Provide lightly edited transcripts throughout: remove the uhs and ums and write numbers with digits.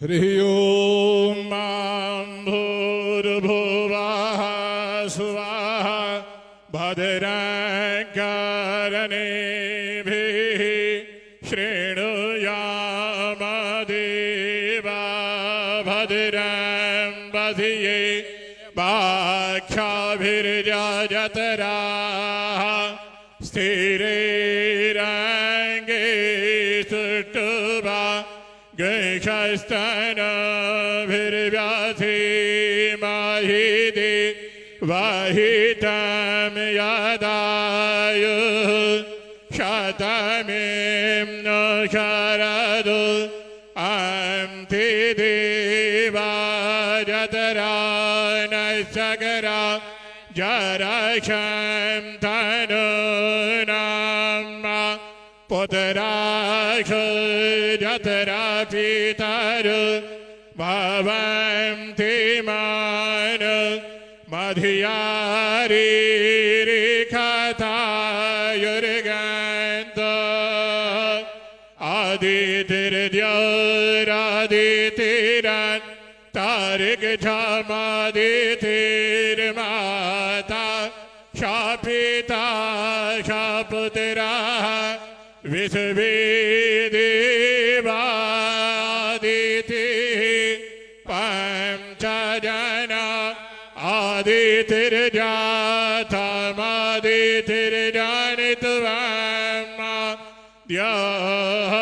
हरिः ओं भूर्भुवः स्वः भद्रं कर्णेभिः शृणुयाम देवाः भद्रं पश्येमाक्षभिर्यजत्राः स्थिरैरङ्गे सुष्ठुवा गैषस्तनभिर्व्यथीमहि देवहितं यदायुः शतमिं शरदो अन्ति देवाजतरा नश्चकरा जरक्षं तनूनां पुत्राक्ष जतरा पितर भवन्ति मान मधियारीरिकथायुर्गन्त आदितिर्द्योरादितिरन् तारिकझमादितिर्माता शापिता शापुत्राः विश्वेदेवादितिः पञ्चजना आदितिर्जातमादितिर्जानित्वं द्यः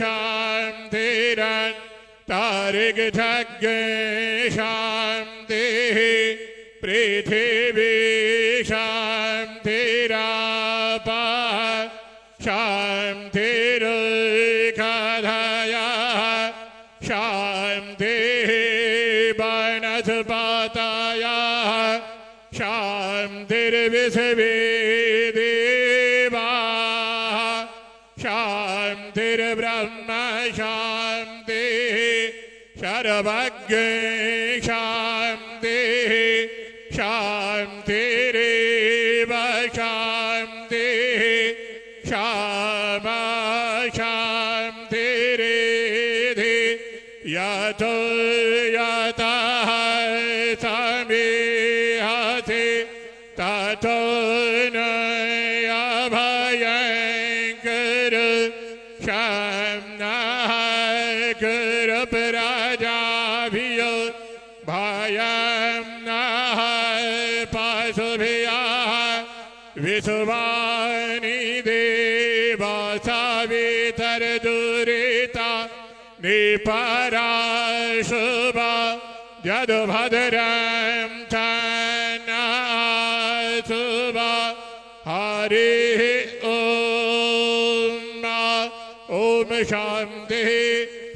शान्तिरन् तारिकझग्गे शान्तिः पृथिवी शान्तिरापः शान्तिरुकधयः शान्तिः वनस्पतयः शान्तिर्विश्वे देवाः शान्तिर्ब्रह्म शान्तिः सर्वज्ञ शान्तिः शान्तिरेव शान्तिः श्यामा शान्तिरेधि यतो यतः समीहते ततो न अभयङ्कर शम्नः कर प्रजाभियो भयं नः पशुभियः विश्वानि देवा सवितर्दुरिता निपराशुभा यद्भद्रं तन्नाशुभा हरिः ॐ शान्तिः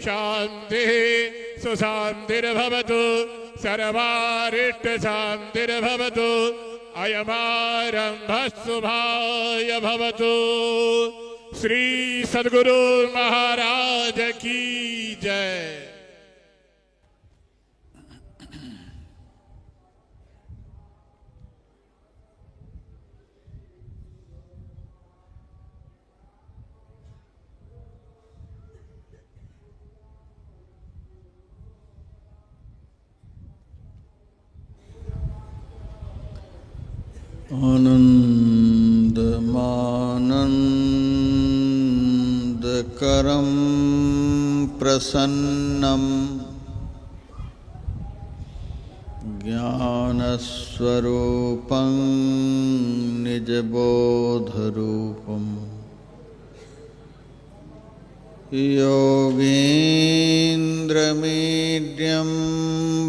शान्तिः सुशान्तिर्भवतु सर्वारिष्टशान्तिर्भवतु अयमारम्भः शुभाय भवतु। श्री सद्गुरु महाराज की जय। आनन्दमानन्दकरं प्रसन्नं ज्ञानस्वरूपं निजबोधरूपं योगीन्द्रमीड्यं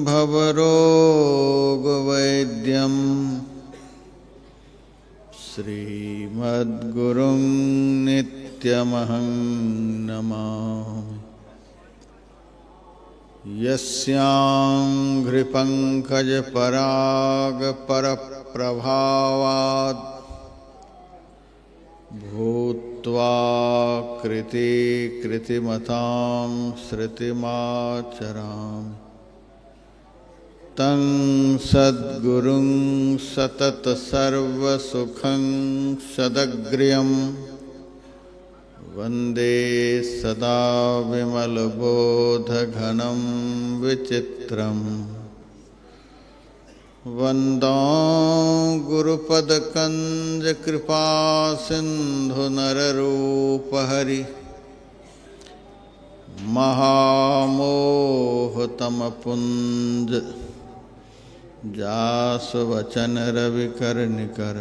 भवरोगवैद्यं श्रीमद्गुरुं नित्यमहं नमामि। यस्याङ्घ्रिपङ्कजपरागपरप्रभावात् भूत्वा कृतिमतां श्रुतिमाचरामि तं सद्गुरुं सततसर्वसुखं सदग्र्यं वन्दे सदा विमलबोधघनं विचित्रम् वन्दो गुरुपदकञ्जकृपासिन्धुनररूपहरि महामोहतमपुञ्ज जासुवचन रविकर्णिकर।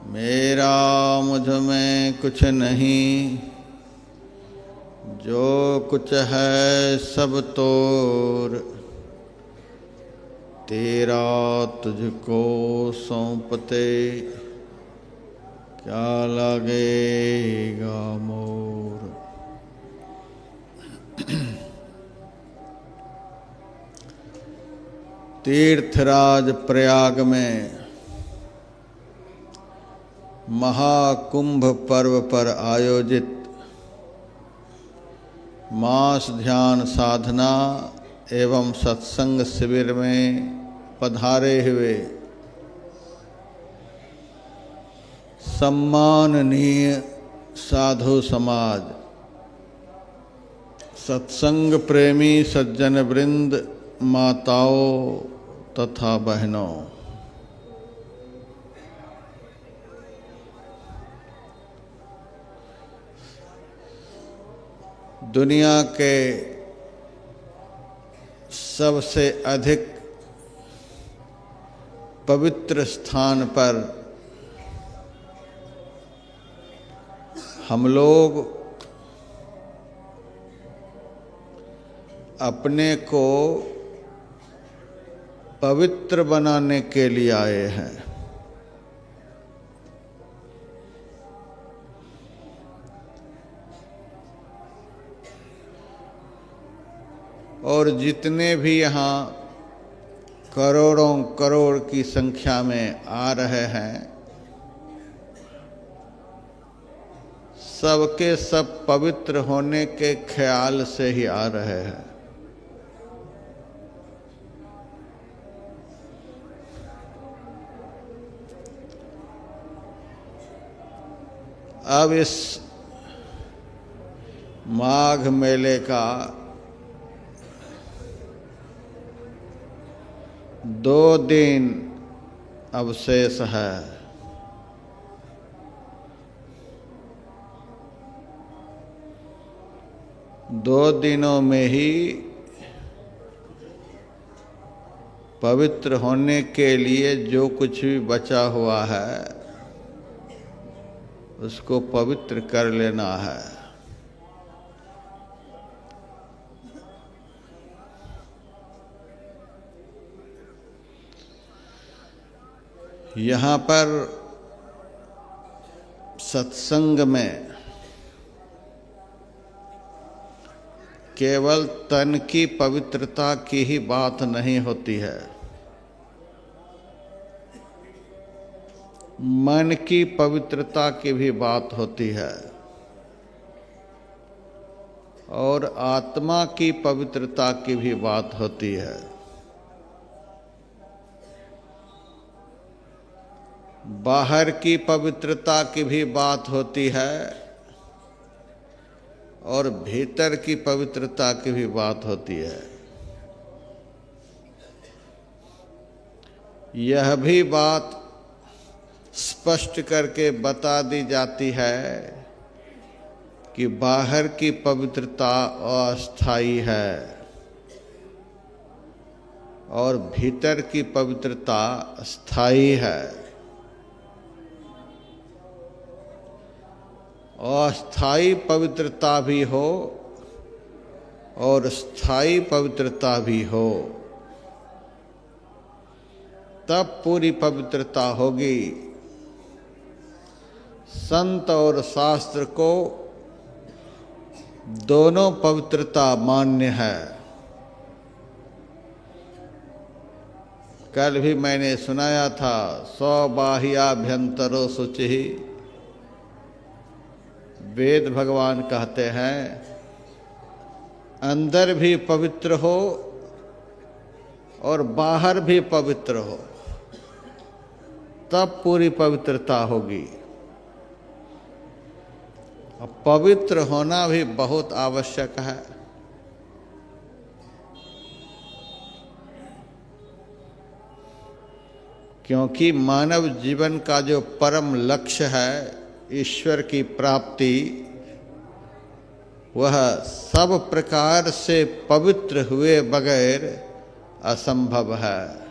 मेरा मुझ में कुछ नहीं, जो कुछ है सब तोर, तेरा तुझको सौंपते क्या लगेगा मोर। तीर्थराज प्रयाग में महाकुंभ पर्व पर आयोजित मास ध्यान साधना एवं सत्संग शिविर में पधारे हुए सम्माननीय साधु समाज, सत्संग प्रेमी सज्जन वृंद, माताओं तथा बहनों, दुनिया के सबसे अधिक पवित्र स्थान पर हम लोग अपने को पवित्र बनाने के लिए आए हैं। और जितने भी यहाँ करोड़ों करोड़ की संख्या में आ रहे हैं, सबके सब पवित्र होने के ख्याल से ही आ रहे हैं। अब इस माघ मेले का 2 दिन अवशेष है। दो दिनों में ही पवित्र होने के लिए जो कुछ भी बचा हुआ है उसको पवित्र कर लेना है। यहाँ पर सत्संग में केवल तन की पवित्रता की ही बात नहीं होती है, मन की पवित्रता की भी बात होती है और आत्मा की पवित्रता की भी बात होती है। बाहर की पवित्रता की भी बात होती है और भीतर की पवित्रता की भी बात होती है। यह भी बात स्पष्ट करके बता दी जाती है कि बाहर की पवित्रता अस्थायी है और भीतर की पवित्रता स्थायी है। अस्थायी पवित्रता भी हो और स्थायी पवित्रता भी हो, तब पूरी पवित्रता होगी। संत और शास्त्र को दोनों पवित्रता मान्य है। कल भी मैंने सुनाया था, सौ बाह्याभ्यंतरो शुचि। वेद भगवान कहते हैं अंदर भी पवित्र हो और बाहर भी पवित्र हो, तब पूरी पवित्रता होगी। और पवित्र होना भी बहुत आवश्यक है। क्योंकि मानव जीवन का जो परम लक्ष्य है ईश्वर की प्राप्ति, वह सब प्रकार से पवित्र हुए बगैर असंभव है।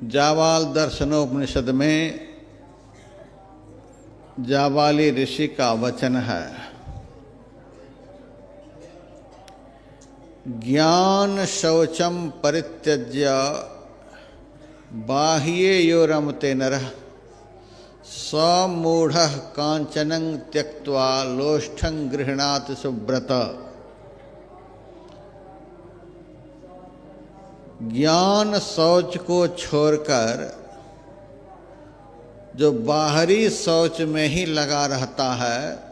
जावाल दर्शनोपनिषद में जावाली ऋषि का वचन है, ज्ञान शौचम परित्यज्य बाह्ये रमते नरः समूढ़ः कांचनं त्यक्त्वा लोष्ठं गृह्णाति सुव्रत। ज्ञान शौच को छोड़कर जो बाहरी शौच में ही लगा रहता है,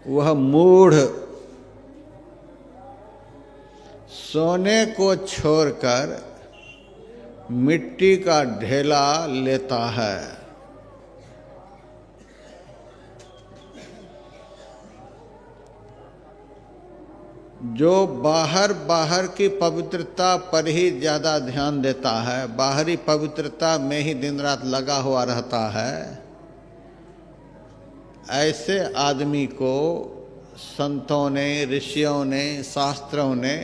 वह मूढ़ सोने को छोड़कर मिट्टी का ढेला लेता है। जो बाहर की पवित्रता पर ही ज़्यादा ध्यान देता है, बाहरी पवित्रता में ही दिन रात लगा हुआ रहता है, ऐसे आदमी को संतों ने, ऋषियों ने, शास्त्रों ने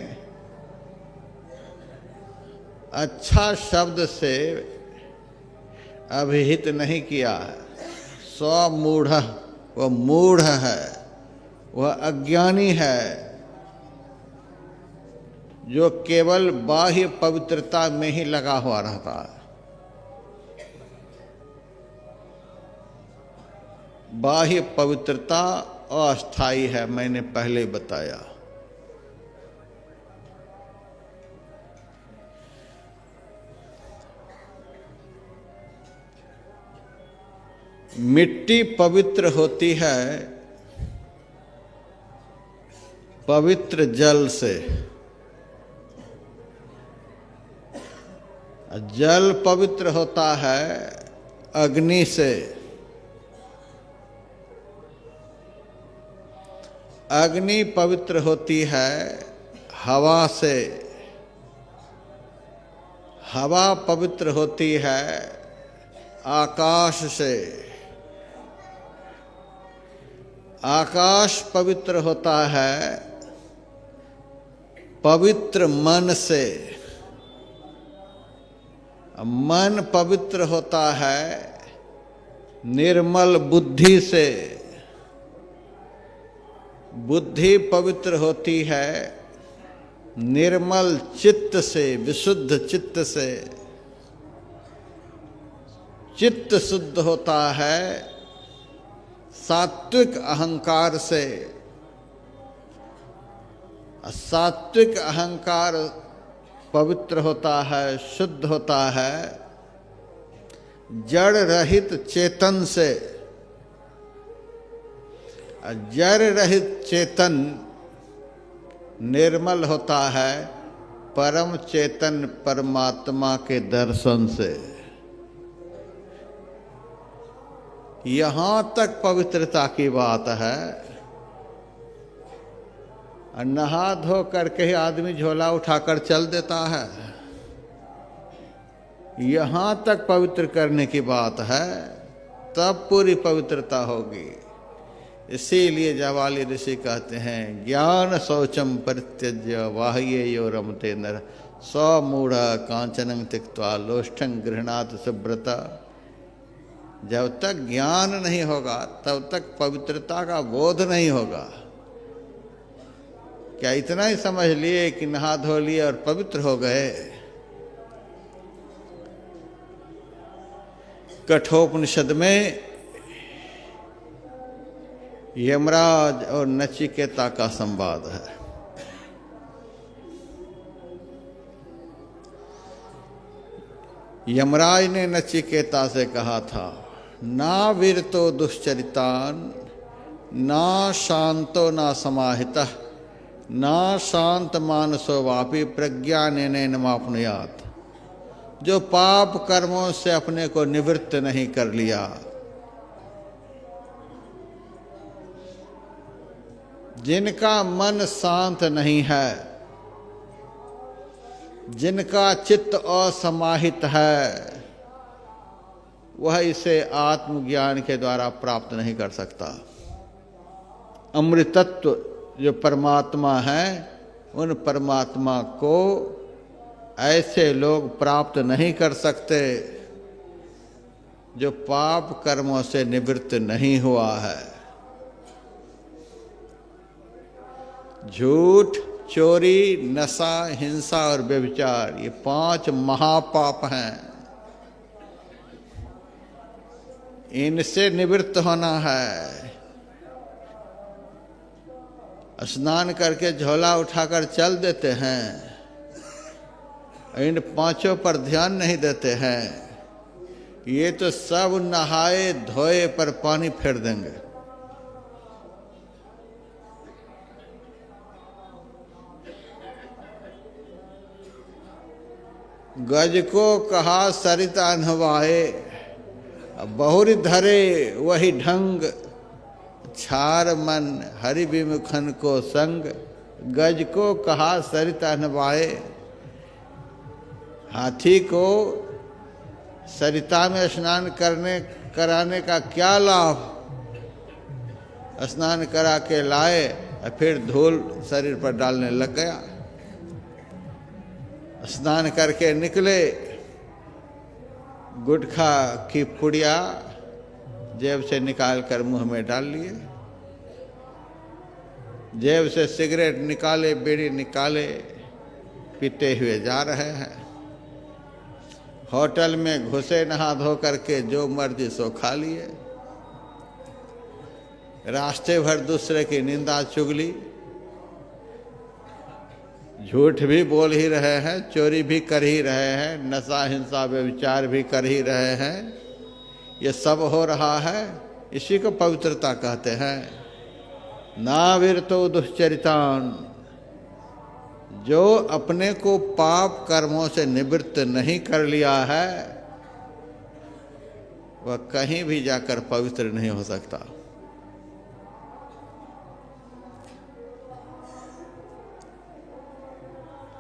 अच्छा शब्द से अभिहित नहीं किया है। स्वमूढ़, वह मूढ़ है, वह अज्ञानी है, जो केवल बाह्य पवित्रता में ही लगा हुआ रहता है। बाह्य पवित्रता अस्थायी है, मैंने पहले बताया। मिट्टी पवित्र होती है पवित्र जल से, जल पवित्र होता है अग्नि से, अग्नि पवित्र होती है हवा से, हवा पवित्र होती है आकाश से, आकाश पवित्र होता है पवित्र मन से, मन पवित्र होता है निर्मल बुद्धि से, बुद्धि पवित्र होती है निर्मल चित्त से, विशुद्ध चित्त से, चित्त शुद्ध होता है सात्विक अहंकार से, सात्विक अहंकार पवित्र होता है, शुद्ध होता है जड़ रहित चेतन से, जड़ रहित चेतन निर्मल होता है परम चेतन परमात्मा के दर्शन से। यहाँ तक पवित्रता की बात है। नहा धो करके ही आदमी झोला उठाकर चल देता है, यहाँ तक पवित्र करने की बात है, तब पूरी पवित्रता होगी। इसीलिए जावाली ऋषि कहते हैं ज्ञान शौचम परित्यज्य बाह्ये रमते नर स्वमूढ़ कांचनं त्यक्त्वा लोष्ठं गृह्णाति सुव्रत। जब तक ज्ञान नहीं होगा तब तक पवित्रता का बोध नहीं होगा। क्या इतना ही समझ लिए कि नहा धो लिए और पवित्र हो गए? कठोपनिषद में यमराज और नचिकेता का संवाद है। यमराज ने नचिकेता से कहा था, ना वीरतो दुश्चरितान ना शांतो ना समाहितः ना शांत मानसो वापी प्रज्ञानेन मापनुयात्। जो पाप कर्मों से अपने को निवृत्त नहीं कर लिया, जिनका मन शांत नहीं है, जिनका चित्त असमाहित है, वह इसे आत्मज्ञान के द्वारा प्राप्त नहीं कर सकता। अमृतत्व जो परमात्मा है, उन परमात्मा को ऐसे लोग प्राप्त नहीं कर सकते जो पाप कर्मों से निवृत्त नहीं हुआ है। झूठ, चोरी, नशा, हिंसा और व्यभिचार, ये 5 महापाप हैं। इनसे निवृत्त होना है। स्नान करके झोला उठाकर चल देते हैं, इन 5 पर ध्यान नहीं देते हैं। ये तो सब नहाए धोए पर पानी फेर देंगे। गज को कहा सरिता नहवाए, बहुरी धरे वही ढंग, छार मन हरि विमुखन को संग। गज को कहा सरिता नहवाए, हाथी को सरिता में स्नान कराने का क्या लाभ। स्नान करा के लाए और फिर धूल शरीर पर डालने लग गया। स्नान करके निकले, गुटखा की पुड़िया जेब से निकाल कर मुंह में डाल लिए, जेब से सिगरेट निकाले, बीड़ी निकाले, पीते हुए जा रहे हैं। होटल में घुसे, नहा धो करके जो मर्जी सो खा लिए। रास्ते भर दूसरे की निंदा चुगली, झूठ भी बोल ही रहे हैं, चोरी भी कर ही रहे हैं, नशा हिंसा व्यभिचार भी कर ही रहे हैं। ये सब हो रहा है, इसी को पवित्रता कहते हैं। नाविरतो दुश्चरितान, जो अपने को पाप कर्मों से निवृत्त नहीं कर लिया है, वह कहीं भी जाकर पवित्र नहीं हो सकता।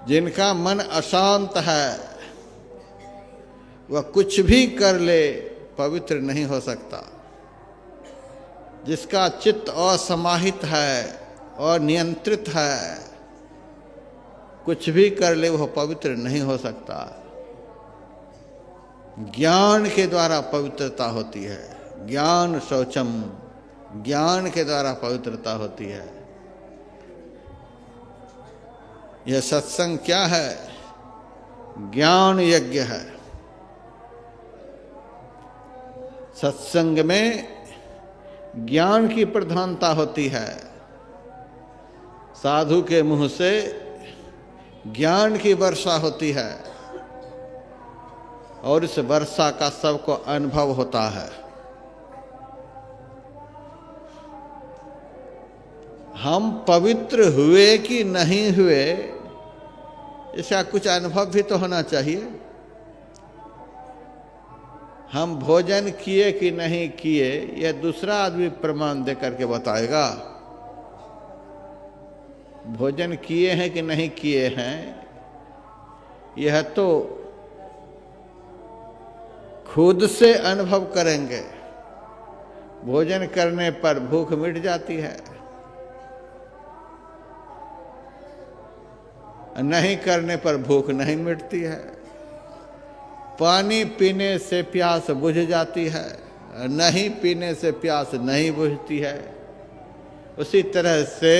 जिनका मन अशांत है, वह कुछ भी कर ले पवित्र नहीं हो सकता। जिसका चित्त असमाहित है और नियंत्रित है, कुछ भी कर ले वह पवित्र नहीं हो सकता। ज्ञान के द्वारा पवित्रता होती है। ज्ञान शौचम, ज्ञान के द्वारा पवित्रता होती है। यह सत्संग क्या है? ज्ञान यज्ञ है। सत्संग में ज्ञान की प्रधानता होती है। साधु के मुंह से ज्ञान की वर्षा होती है और इस वर्षा का सबको अनुभव होता है। हम पवित्र हुए कि नहीं हुए, इसका कुछ अनुभव भी तो होना चाहिए। हम भोजन किए कि नहीं किए, यह दूसरा आदमी प्रमाण दे करके बताएगा। भोजन किए हैं कि नहीं किए हैं, यह तो खुद से अनुभव करेंगे। भोजन करने पर भूख मिट जाती है, नहीं करने पर भूख नहीं मिटती है। पानी पीने से प्यास बुझ जाती है, नहीं पीने से प्यास नहीं बुझती है। उसी तरह से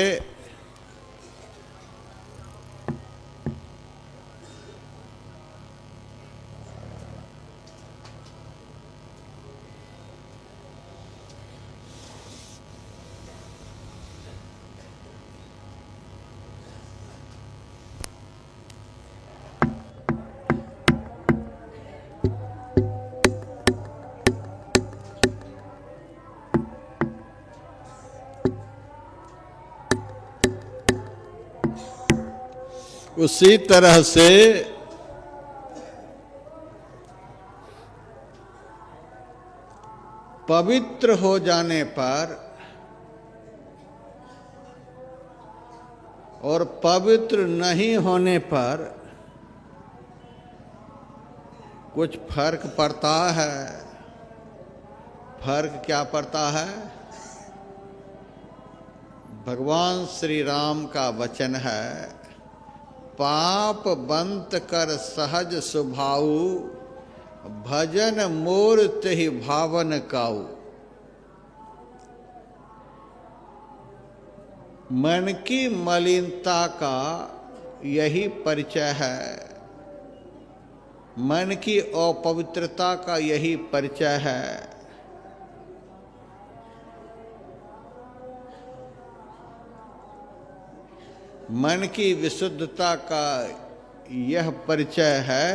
उसी तरह से पवित्र हो जाने पर और पवित्र नहीं होने पर कुछ फर्क पड़ता है। फर्क क्या पड़ता है? भगवान श्री राम का वचन है, पाप बंत कर सहज स्वभाऊ, भजन मोर तेहि भावन काऊ। मन की मलिनता का यही परिचय है, मन की अपवित्रता का यही परिचय है। मन की विशुद्धता का यह परिचय है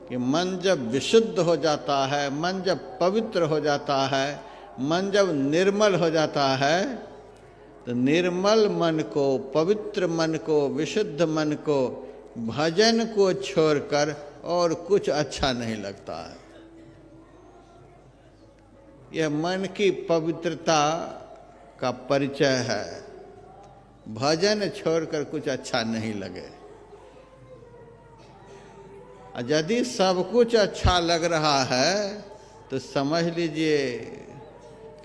कि मन जब विशुद्ध हो जाता है, मन जब पवित्र हो जाता है, मन जब निर्मल हो जाता है, तो निर्मल मन को, पवित्र मन को, विशुद्ध मन को, भजन को छोड़कर और कुछ अच्छा नहीं लगता है। यह मन की पवित्रता का परिचय है। भजन छोड़कर कुछ अच्छा नहीं लगे। यदि सब कुछ अच्छा लग रहा है तो समझ लीजिए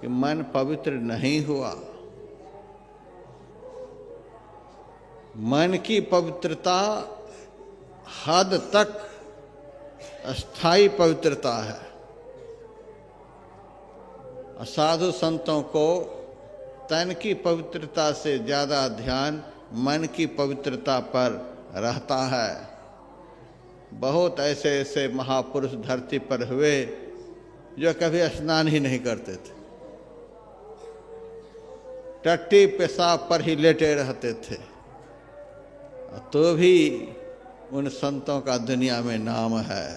कि मन पवित्र नहीं हुआ। मन की पवित्रता हद तक अस्थाई पवित्रता है। साधु संतों को तन की पवित्रता से ज़्यादा ध्यान मन की पवित्रता पर रहता है। बहुत ऐसे ऐसे महापुरुष धरती पर हुए जो कभी स्नान ही नहीं करते थे, टट्टी पेशाब पर ही लेटे रहते थे, तो भी उन संतों का दुनिया में नाम है।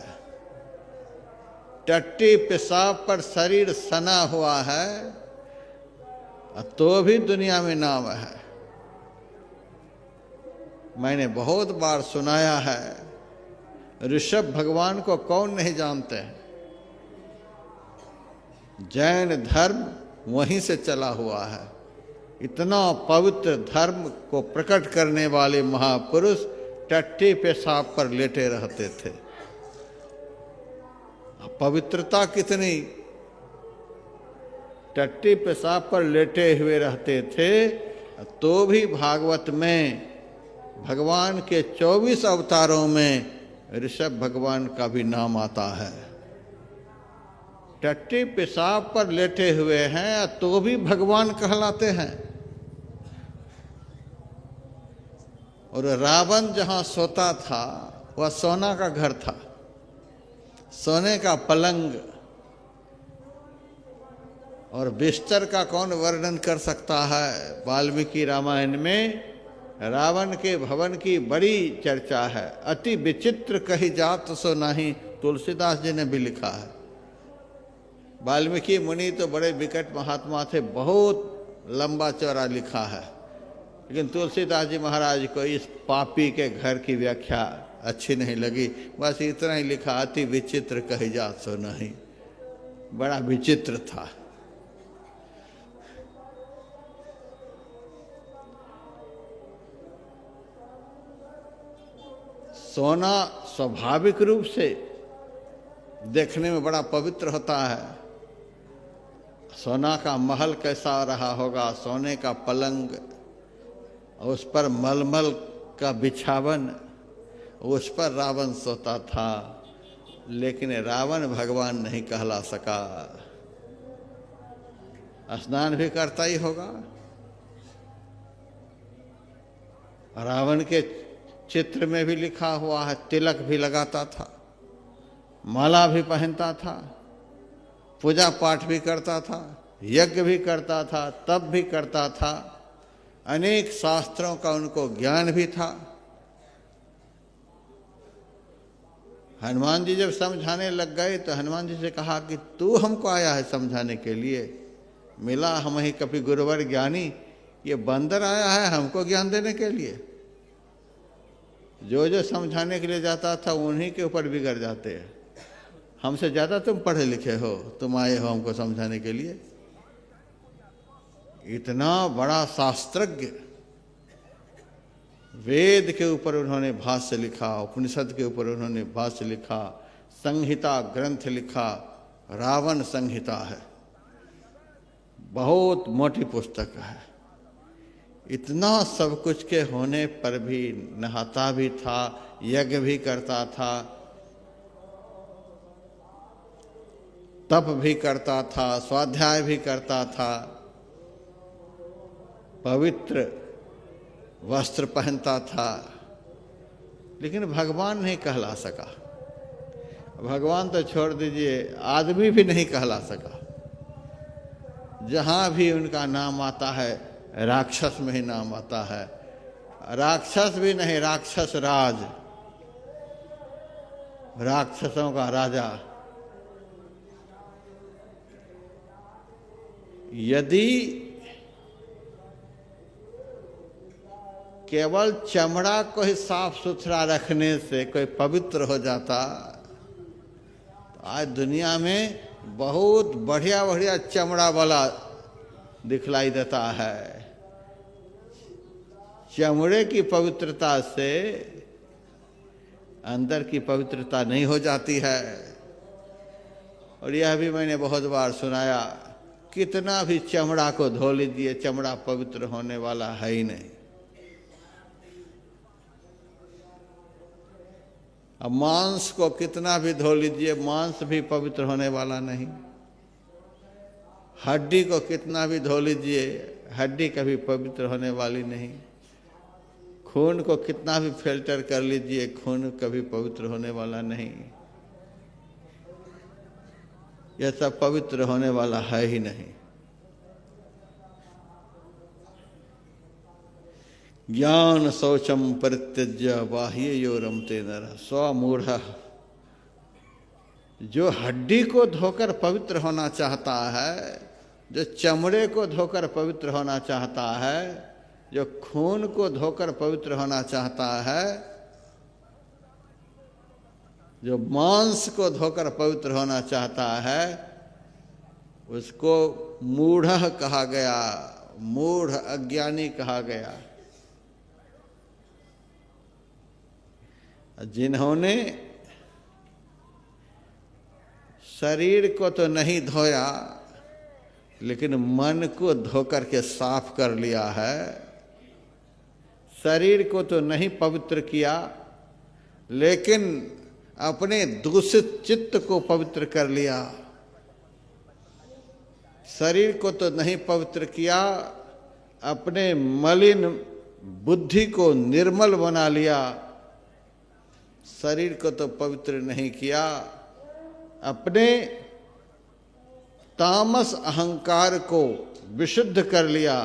टट्टी पेशाब पर शरीर सना हुआ है, तो भी दुनिया में नाम है। मैंने बहुत बार सुनाया है, ऋषभ भगवान को कौन नहीं जानते हैं। जैन धर्म वहीं से चला हुआ है। इतना पवित्र धर्म को प्रकट करने वाले महापुरुष टट्टी पेशाब पर लेटे रहते थे। पवित्रता कितनी! टट्टी पेशाब पर लेटे हुए रहते थे, तो भी भागवत में भगवान के 24 अवतारों में ऋषभ भगवान का भी नाम आता है। टट्टी पेशाब पर लेटे हुए हैं तो भी भगवान कहलाते हैं। और रावण जहां सोता था वह सोना का घर था, सोने का पलंग और बिस्तर का कौन वर्णन कर सकता है। वाल्मीकि रामायण में रावण के भवन की बड़ी चर्चा है। अति विचित्र कही जात सो नहीं, तुलसीदास जी ने भी लिखा है। वाल्मीकि मुनि तो बड़े विकट महात्मा थे, बहुत लंबा चौड़ा लिखा है, लेकिन तुलसीदास जी महाराज को इस पापी के घर की व्याख्या अच्छी नहीं लगी। बस इतना ही लिखा, अति विचित्र कही जात सो नहीं। बड़ा विचित्र था। सोना स्वाभाविक रूप से देखने में बड़ा पवित्र होता है। सोना का महल कैसा रहा होगा, सोने का पलंग, उस पर मलमल का बिछावन, उस पर रावण सोता था। लेकिन रावण भगवान नहीं कहला सका। स्नान भी करता ही होगा। रावण के चित्र में भी लिखा हुआ है, तिलक भी लगाता था, माला भी पहनता था, पूजा पाठ भी करता था, यज्ञ भी करता था, तप भी करता था, अनेक शास्त्रों का उनको ज्ञान भी था। हनुमान जी जब समझाने लग गए तो हनुमान जी से कहा कि तू हमको आया है समझाने के लिए? मिला हम ही कपि गुरुवर ज्ञानी, ये बंदर आया है हमको ज्ञान देने के लिए? जो जो समझाने के लिए जाता था उन्हीं के ऊपर बिगड़ जाते हैं। हमसे ज़्यादा तुम पढ़े लिखे हो, तुम आए हो हमको समझाने के लिए। इतना बड़ा शास्त्रज्ञ, वेद के ऊपर उन्होंने भाष्य लिखा, उपनिषद के ऊपर उन्होंने भाष्य लिखा, संहिता ग्रंथ लिखा, रावण संहिता है, बहुत मोटी पुस्तक है। इतना सब कुछ के होने पर भी नहाता भी था, यज्ञ भी करता था, तप भी करता था, स्वाध्याय भी करता था, पवित्र वस्त्र पहनता था, लेकिन भगवान नहीं कहला सका। भगवान तो छोड़ दीजिए, आदमी भी नहीं कहला सका। जहाँ भी उनका नाम आता है राक्षस में ही नाम आता है। राक्षस भी नहीं, राक्षस राज, राक्षसों का राजा। यदि केवल चमड़ा को ही साफ सुथरा रखने से कोई पवित्र हो जाता, तो आज दुनिया में बहुत बढ़िया बढ़िया चमड़ा वाला दिखलाई देता है। चमड़े की पवित्रता से अंदर की पवित्रता नहीं हो जाती है। और यह भी मैंने बहुत बार सुनाया, कितना भी चमड़ा को धो लीजिए, चमड़ा पवित्र होने वाला है ही नहीं। अब मांस को कितना भी धो लीजिए, मांस भी पवित्र होने वाला नहीं। हड्डी को कितना भी धो लीजिए, हड्डी कभी पवित्र होने वाली नहीं। खून को कितना भी फिल्टर कर लीजिए, खून कभी पवित्र होने वाला नहीं। यह सब पवित्र होने वाला है ही नहीं। ज्ञान शौचम परित्यज्य बाह्य यो रमते नरः स्वमूढ़। जो हड्डी को धोकर पवित्र होना चाहता है, जो चमड़े को धोकर पवित्र होना चाहता है, जो खून को धोकर पवित्र होना चाहता है, जो मांस को धोकर पवित्र होना चाहता है, उसको मूढ़ कहा गया, मूढ़ अज्ञानी कहा गया। जिन्होंने शरीर को तो नहीं धोया, लेकिन मन को धोकर के साफ कर लिया है। शरीर को तो नहीं पवित्र किया, लेकिन अपने दूषित चित्त को पवित्र कर लिया। शरीर को तो नहीं पवित्र किया, अपने मलिन बुद्धि को निर्मल बना लिया। शरीर को तो पवित्र नहीं किया, अपने तामस अहंकार को विशुद्ध कर लिया।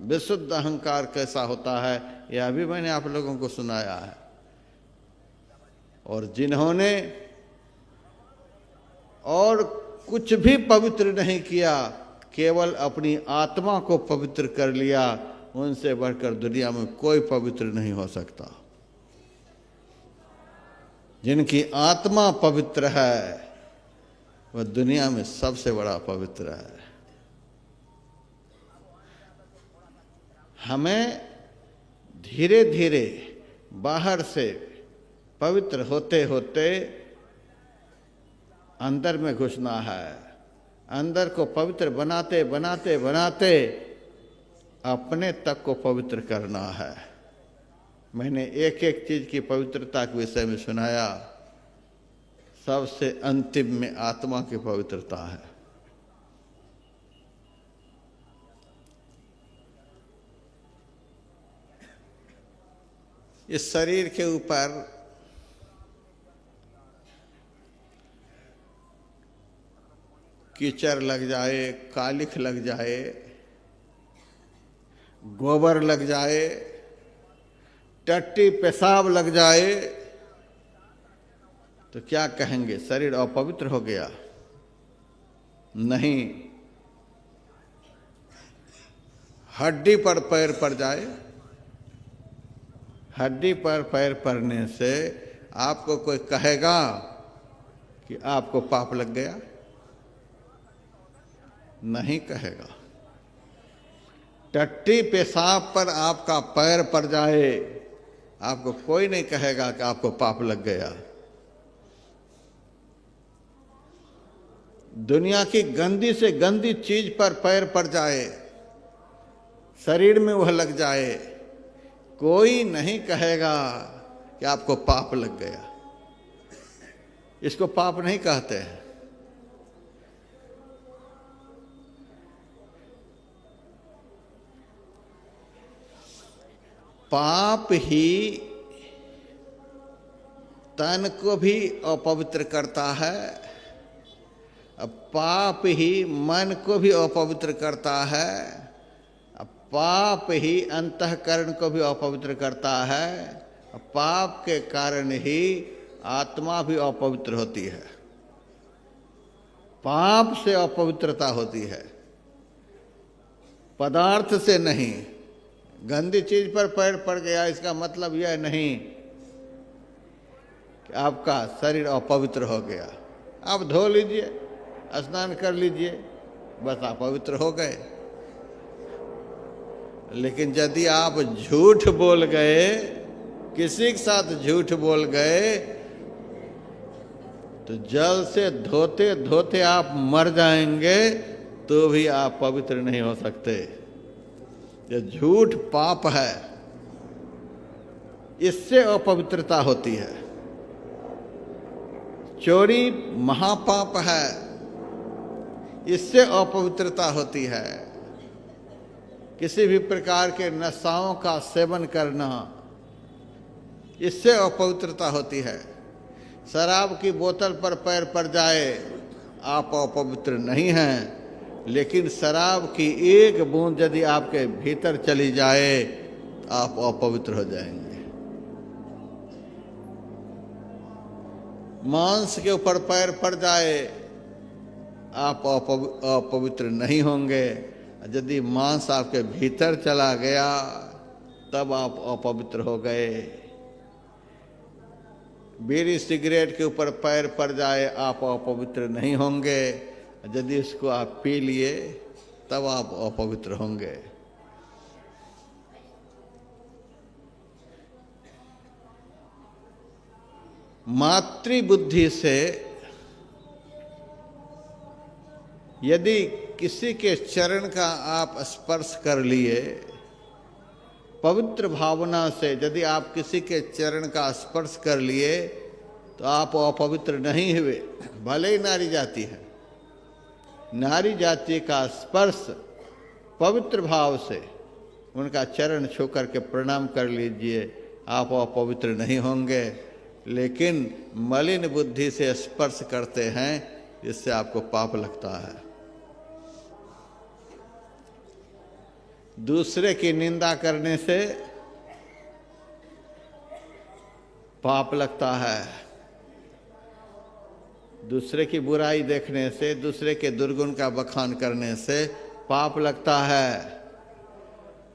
विशुद्ध अहंकार कैसा होता है, यह भी मैंने आप लोगों को सुनाया है। और जिन्होंने और कुछ भी पवित्र नहीं किया, केवल अपनी आत्मा को पवित्र कर लिया, उनसे बढ़कर दुनिया में कोई पवित्र नहीं हो सकता। जिनकी आत्मा पवित्र है, वह दुनिया में सबसे बड़ा पवित्र है। हमें धीरे धीरे बाहर से पवित्र होते होते अंदर में घुसना है। अंदर को पवित्र बनाते बनाते बनाते अपने तक को पवित्र करना है। मैंने एक एक चीज की पवित्रता के विषय में सुनाया। सबसे अंतिम में आत्मा की पवित्रता है। इस शरीर के ऊपर कीचड़ लग जाए, कालिख लग जाए, गोबर लग जाए, टट्टी पेशाब लग जाए, तो क्या कहेंगे, शरीर अपवित्र हो गया? नहीं। हड्डी पर पैर पड़ जाए, हड्डी पर पैर पड़ने से आपको कोई कहेगा कि आपको पाप लग गया? नहीं कहेगा। टट्टी पेशाब पर आपका पैर पड़ जाए, आपको कोई नहीं कहेगा कि आपको पाप लग गया। दुनिया की गंदी से गंदी चीज पर पैर पड़ जाए, शरीर में वह लग जाए, कोई नहीं कहेगा कि आपको पाप लग गया। इसको पाप नहीं कहते हैं। पाप ही तन को भी अपवित्र करता है, पाप ही मन को भी अपवित्र करता है, पाप ही अंतःकरण को भी अपवित्र करता है, पाप के कारण ही आत्मा भी अपवित्र होती है। पाप से अपवित्रता होती है, पदार्थ से नहीं। गंदी चीज पर पैर पड़ गया इसका मतलब यह नहीं कि आपका शरीर अपवित्र हो गया। आप धो लीजिए, स्नान कर लीजिए, बस आप पवित्र हो गए। लेकिन यदि आप झूठ बोल गए, किसी के साथ झूठ बोल गए, तो जल से धोते धोते आप मर जाएंगे तो भी आप पवित्र नहीं हो सकते। ये झूठ पाप है, इससे अपवित्रता होती है। चोरी महापाप है, इससे अपवित्रता होती है। किसी भी प्रकार के नशाओं का सेवन करना, इससे अपवित्रता होती है। शराब की बोतल पर पैर पड़ जाए, आप अपवित्र नहीं हैं, लेकिन शराब की एक बूंद यदि आपके भीतर चली जाए तो आप अपवित्र हो जाएंगे। मांस के ऊपर पैर पड़ जाए, आप अपवित्र नहीं होंगे। यदि मांस आपके भीतर चला गया तब आप अपवित्र हो गए। बीड़ी सिगरेट के ऊपर पैर पड़ जाए, आप अपवित्र नहीं होंगे। यदि उसको आप पी लिए तब आप अपवित्र होंगे। मातृबुद्धि से यदि किसी के चरण का आप स्पर्श कर लिए, पवित्र भावना से यदि आप किसी के चरण का स्पर्श कर लिए तो आप अपवित्र नहीं हुए। भले ही नारी जाति है, नारी जाति का स्पर्श पवित्र भाव से उनका चरण छू करके प्रणाम कर लीजिए, आप अपवित्र नहीं होंगे। लेकिन मलिन बुद्धि से स्पर्श करते हैं, इससे आपको पाप लगता है। दूसरे की निंदा करने से पाप लगता है। दूसरे की बुराई देखने से, दूसरे के दुर्गुण का बखान करने से पाप लगता है।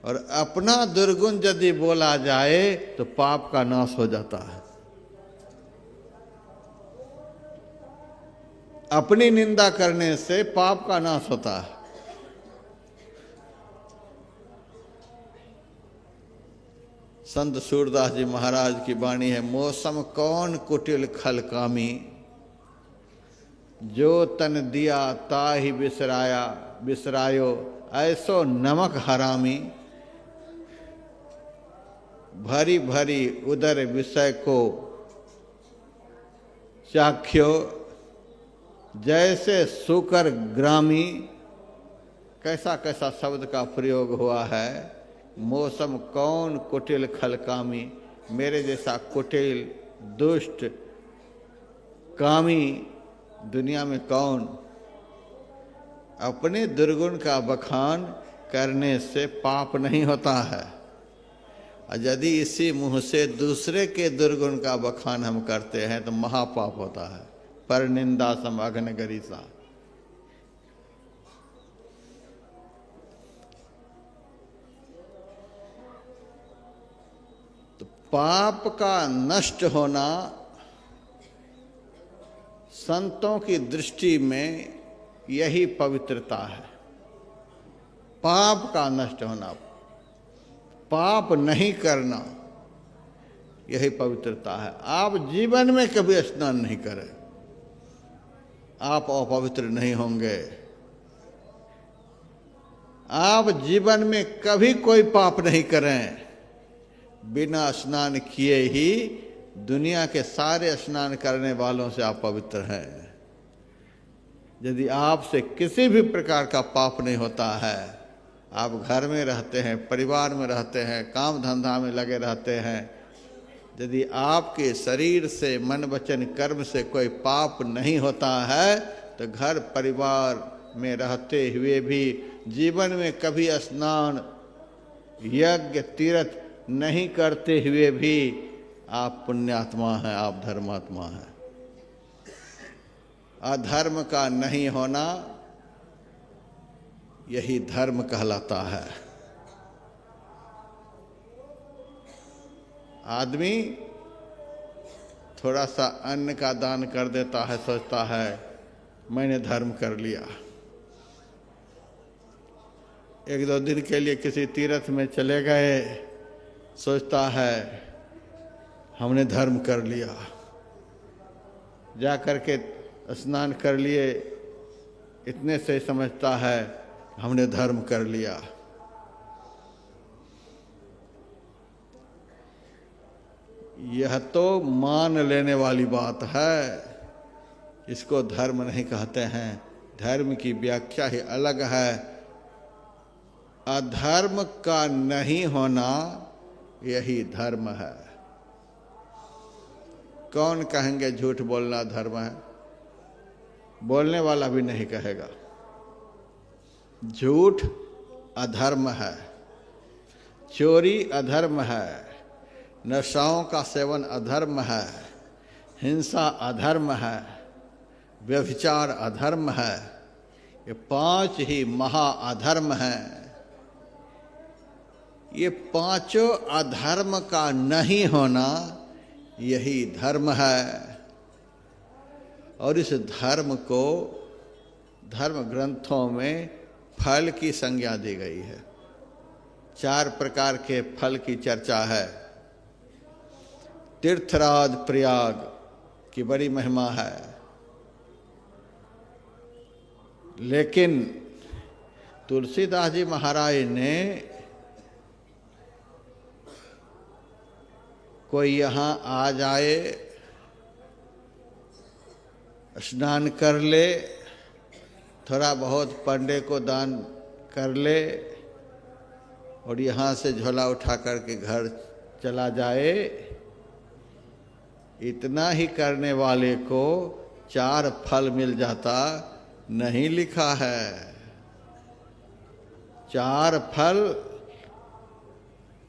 और अपना दुर्गुण यदि बोला जाए तो पाप का नाश हो जाता है। अपनी निंदा करने से पाप का नाश होता है। संत सूरदास जी महाराज की वाणी है, मौसम कौन कुटिल खल कामी, जो तन दिया ताहि बिसराया बिसरायो, ऐसो नमक हरामी। भरी भरी उदर विषय को चाख्यो, जैसे सुकर ग्रामी। कैसा कैसा शब्द का प्रयोग हुआ है। मौसम कौन कुटिल खलकामी, मेरे जैसा कुटिल दुष्ट कामी दुनिया में कौन। अपने दुर्गुण का बखान करने से पाप नहीं होता है, और यदि इसी मुंह से दूसरे के दुर्गुण का बखान हम करते हैं तो महापाप होता है। पर निंदा सम अघन गरीसा। तो पाप का नष्ट होना संतों की दृष्टि में यही पवित्रता है। पाप का नष्ट होना, पाप नहीं करना, यही पवित्रता है। आप जीवन में कभी स्नान नहीं करें, आप अपवित्र नहीं होंगे। आप जीवन में कभी कोई पाप नहीं करें, बिना स्नान किए ही दुनिया के सारे स्नान करने वालों से आप पवित्र हैं। यदि आपसे किसी भी प्रकार का पाप नहीं होता है, आप घर में रहते हैं, परिवार में रहते हैं, काम धंधा में लगे रहते हैं, यदि आपके शरीर से, मन वचन कर्म से कोई पाप नहीं होता है, तो घर परिवार में रहते हुए भी जीवन में कभी स्नान, यज्ञ, तीर्थ नहीं करते हुए भी आप पुण्यात्मा हैं, आप धर्मात्मा हैं। अधर्म का नहीं होना यही धर्म कहलाता है। आदमी थोड़ा सा अन्न का दान कर देता है, सोचता है मैंने धर्म कर लिया। एक दो दिन के लिए किसी तीर्थ में चले गए, सोचता है हमने धर्म कर लिया। जा कर के स्नान कर लिए, इतने से समझता है हमने धर्म कर लिया। यह तो मान लेने वाली बात है, इसको धर्म नहीं कहते हैं। धर्म की व्याख्या ही अलग है। अधर्म का नहीं होना यही धर्म है। कौन कहेंगे झूठ बोलना धर्म है? बोलने वाला भी नहीं कहेगा। झूठ अधर्म है, चोरी अधर्म है, नशाओं का सेवन अधर्म है, हिंसा अधर्म है, व्यभिचार अधर्म है। ये 5 ही महा अधर्म हैं। ये पांचों अधर्म का नहीं होना यही धर्म है। और इस धर्म को धर्म ग्रंथों में फल की संज्ञा दी गई है। 4 प्रकार के फल की चर्चा है। तीर्थराज प्रयाग की बड़ी महिमा है, लेकिन तुलसीदास जी महाराज ने कोई यहाँ आ जाए, स्नान कर ले, थोड़ा बहुत पंडे को दान कर ले और यहाँ से झोला उठा करके घर चला जाए, इतना ही करने वाले को 4 फल मिल जाता, नहीं लिखा है। 4 फल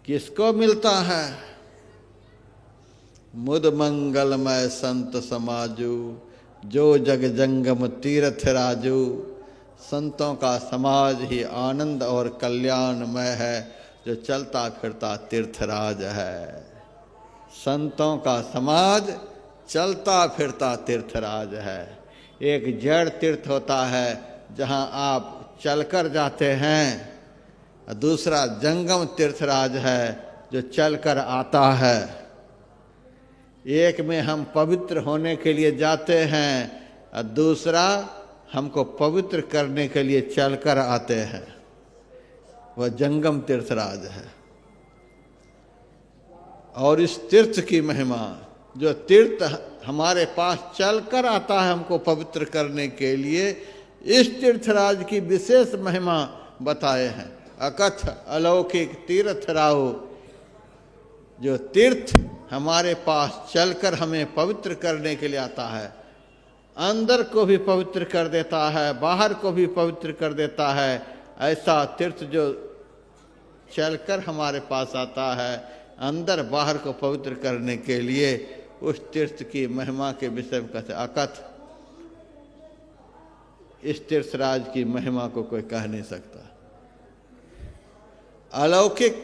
किसको मिलता है? मुद मंगलमय संत समाजू, जो जग जंगम तीर्थ राजू। संतों का समाज ही आनंद और कल्याणमय है, जो चलता फिरता तीर्थराज है। संतों का समाज चलता फिरता तीर्थराज है। एक जड़ तीर्थ होता है जहाँ आप चलकर जाते हैं, दूसरा जंगम तीर्थराज है जो चलकर आता है। एक में हम पवित्र होने के लिए जाते हैं और दूसरा हमको पवित्र करने के लिए चलकर आते हैं, वह जंगम तीर्थराज है। और इस तीर्थ की महिमा, जो तीर्थ हमारे पास चलकर आता है हमको पवित्र करने के लिए, इस तीर्थराज की विशेष महिमा बताए हैं। अकथ अलौकिक तीर्थ राहु, जो तीर्थ हमारे पास चलकर हमें पवित्र करने के लिए आता है, अंदर को भी पवित्र कर देता है, बाहर को भी पवित्र कर देता है। ऐसा तीर्थ जो चलकर हमारे पास आता है, अंदर बाहर को पवित्र करने के लिए, उस तीर्थ की महिमा के विषय में कहते अकथ। इस तीर्थराज की महिमा को कोई कह नहीं सकता। अलौकिक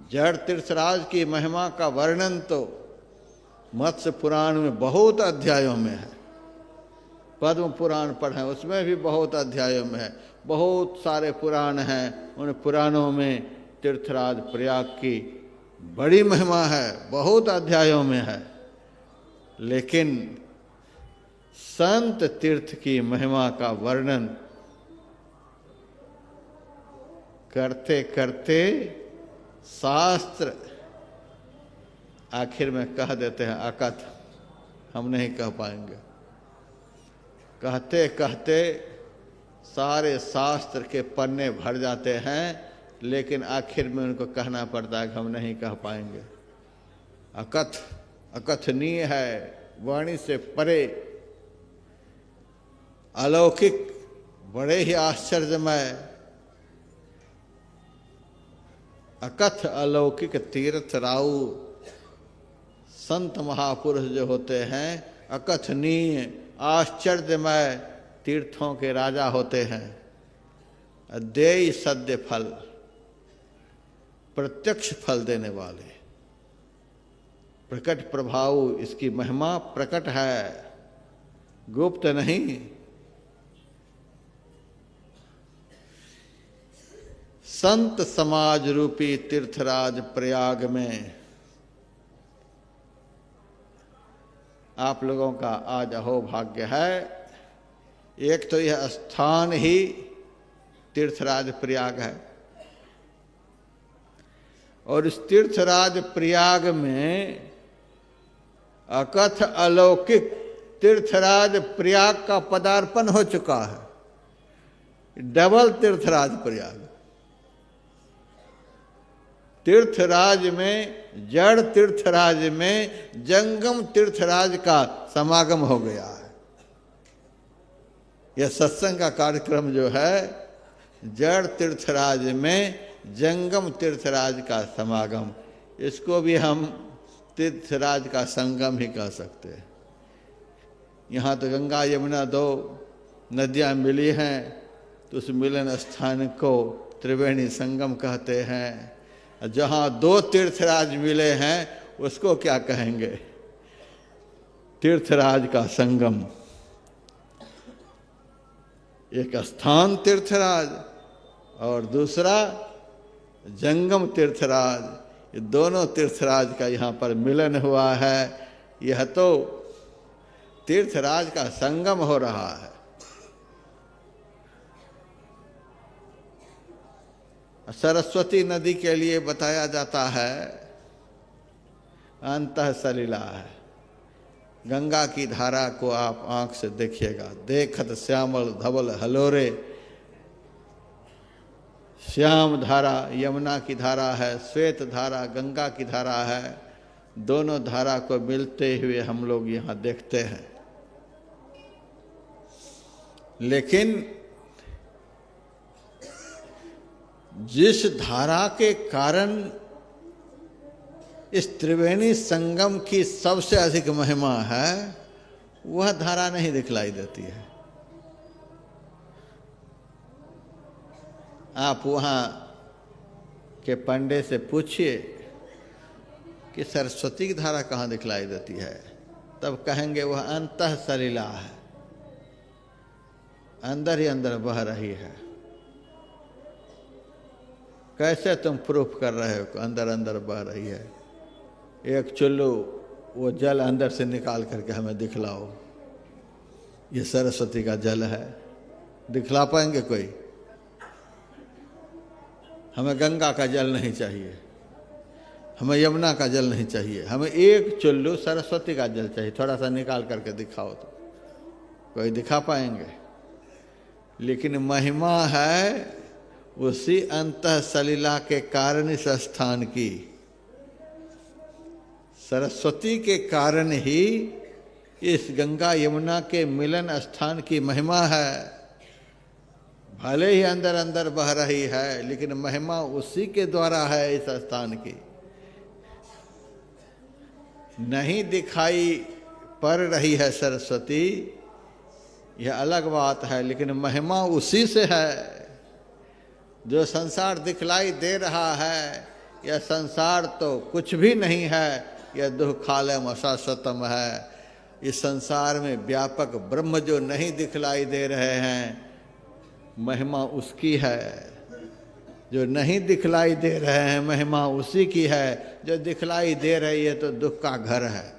जड़ तीर्थराज की महिमा का वर्णन तो मत्स्य पुराण में बहुत अध्यायों में है, पद्म पुराण पढ़ें उसमें भी बहुत अध्यायों में है, बहुत सारे पुराण हैं, उन पुराणों में तीर्थराज प्रयाग की बड़ी महिमा है, बहुत अध्यायों में है। लेकिन संत तीर्थ की महिमा का वर्णन करते करते शास्त्र आखिर में कह देते हैं अकथ, हम नहीं कह पाएंगे। कहते कहते सारे शास्त्र के पन्ने भर जाते हैं, लेकिन आखिर में उनको कहना पड़ता है कि हम नहीं कह पाएंगे। अकथ, अकथनीय है, वाणी से परे, अलौकिक, बड़े ही आश्चर्यमय, अकथ अलौकिक तीर्थ राउ संत महापुरुष जो होते हैं, अकथनीय आश्चर्यमय तीर्थों के राजा होते हैं। देय सद्य फल, प्रत्यक्ष फल देने वाले, प्रकट प्रभाव, इसकी महिमा प्रकट है, गुप्त नहीं। संत समाज रूपी तीर्थराज प्रयाग में आप लोगों का आज अहोभाग्य है। एक तो यह स्थान ही तीर्थराज प्रयाग है, और इस तीर्थराज प्रयाग में अकथ अलौकिक तीर्थराज प्रयाग का पदार्पण हो चुका है। डबल तीर्थराज प्रयाग, तीर्थराज में, जड़ तीर्थराज में जंगम तीर्थराज का समागम हो गया है। यह सत्संग का कार्यक्रम जो है, जड़ तीर्थराज में जंगम तीर्थराज का समागम, इसको भी हम तीर्थराज का संगम ही कह सकते हैं। यहाँ तो गंगा यमुना दो नदियाँ मिली हैं, तो उस मिलन स्थान को त्रिवेणी संगम कहते हैं। जहाँ दो तीर्थराज मिले हैं उसको क्या कहेंगे? तीर्थराज का संगम। एक स्थान तीर्थराज और दूसरा जंगम तीर्थराज, ये दोनों तीर्थराज का यहाँ पर मिलन हुआ है। यह तो तीर्थराज का संगम हो रहा है। सरस्वती नदी के लिए बताया जाता है अंतः सलिला है। गंगा की धारा को आप आंख से देखिएगा, देखत श्यामल धवल हलोरे, श्याम धारा यमुना की धारा है, श्वेत धारा गंगा की धारा है। दोनों धारा को मिलते हुए हम लोग यहाँ देखते हैं। लेकिन जिस धारा के कारण इस त्रिवेणी संगम की सबसे अधिक महिमा है, वह धारा नहीं दिखलाई देती है। आप वहाँ के पंडे से पूछिए कि सरस्वती की धारा कहाँ दिखलाई देती है, तब कहेंगे वह अंतः सलिला है, अंदर ही अंदर बह रही है। कैसे तुम प्रूफ कर रहे हो कि अंदर अंदर बह रही है? एक चुल्लू वो जल अंदर से निकाल करके हमें दिखलाओ, ये सरस्वती का जल है। दिखला पाएंगे कोई? हमें गंगा का जल नहीं चाहिए, हमें यमुना का जल नहीं चाहिए, हमें एक चुल्लू सरस्वती का जल चाहिए। थोड़ा सा निकाल करके दिखाओ तो कोई दिखा पाएंगे? लेकिन महिमा है उसी अंतः सलिला के कारण इस स्थान की, सरस्वती के कारण ही इस गंगा यमुना के मिलन स्थान की महिमा है। भले ही अंदर अंदर बह रही है, लेकिन महिमा उसी के द्वारा है इस स्थान की। नहीं दिखाई पड़ रही है सरस्वती, यह अलग बात है, लेकिन महिमा उसी से है। जो संसार दिखलाई दे रहा है, यह संसार तो कुछ भी नहीं है, यह दुःखालयम अशाश्वतम है। इस संसार में व्यापक ब्रह्म जो नहीं दिखलाई दे रहे हैं, महिमा उसकी है। जो नहीं दिखलाई दे रहे हैं, महिमा उसी की है। जो दिखलाई दे रही है तो दुख का घर है।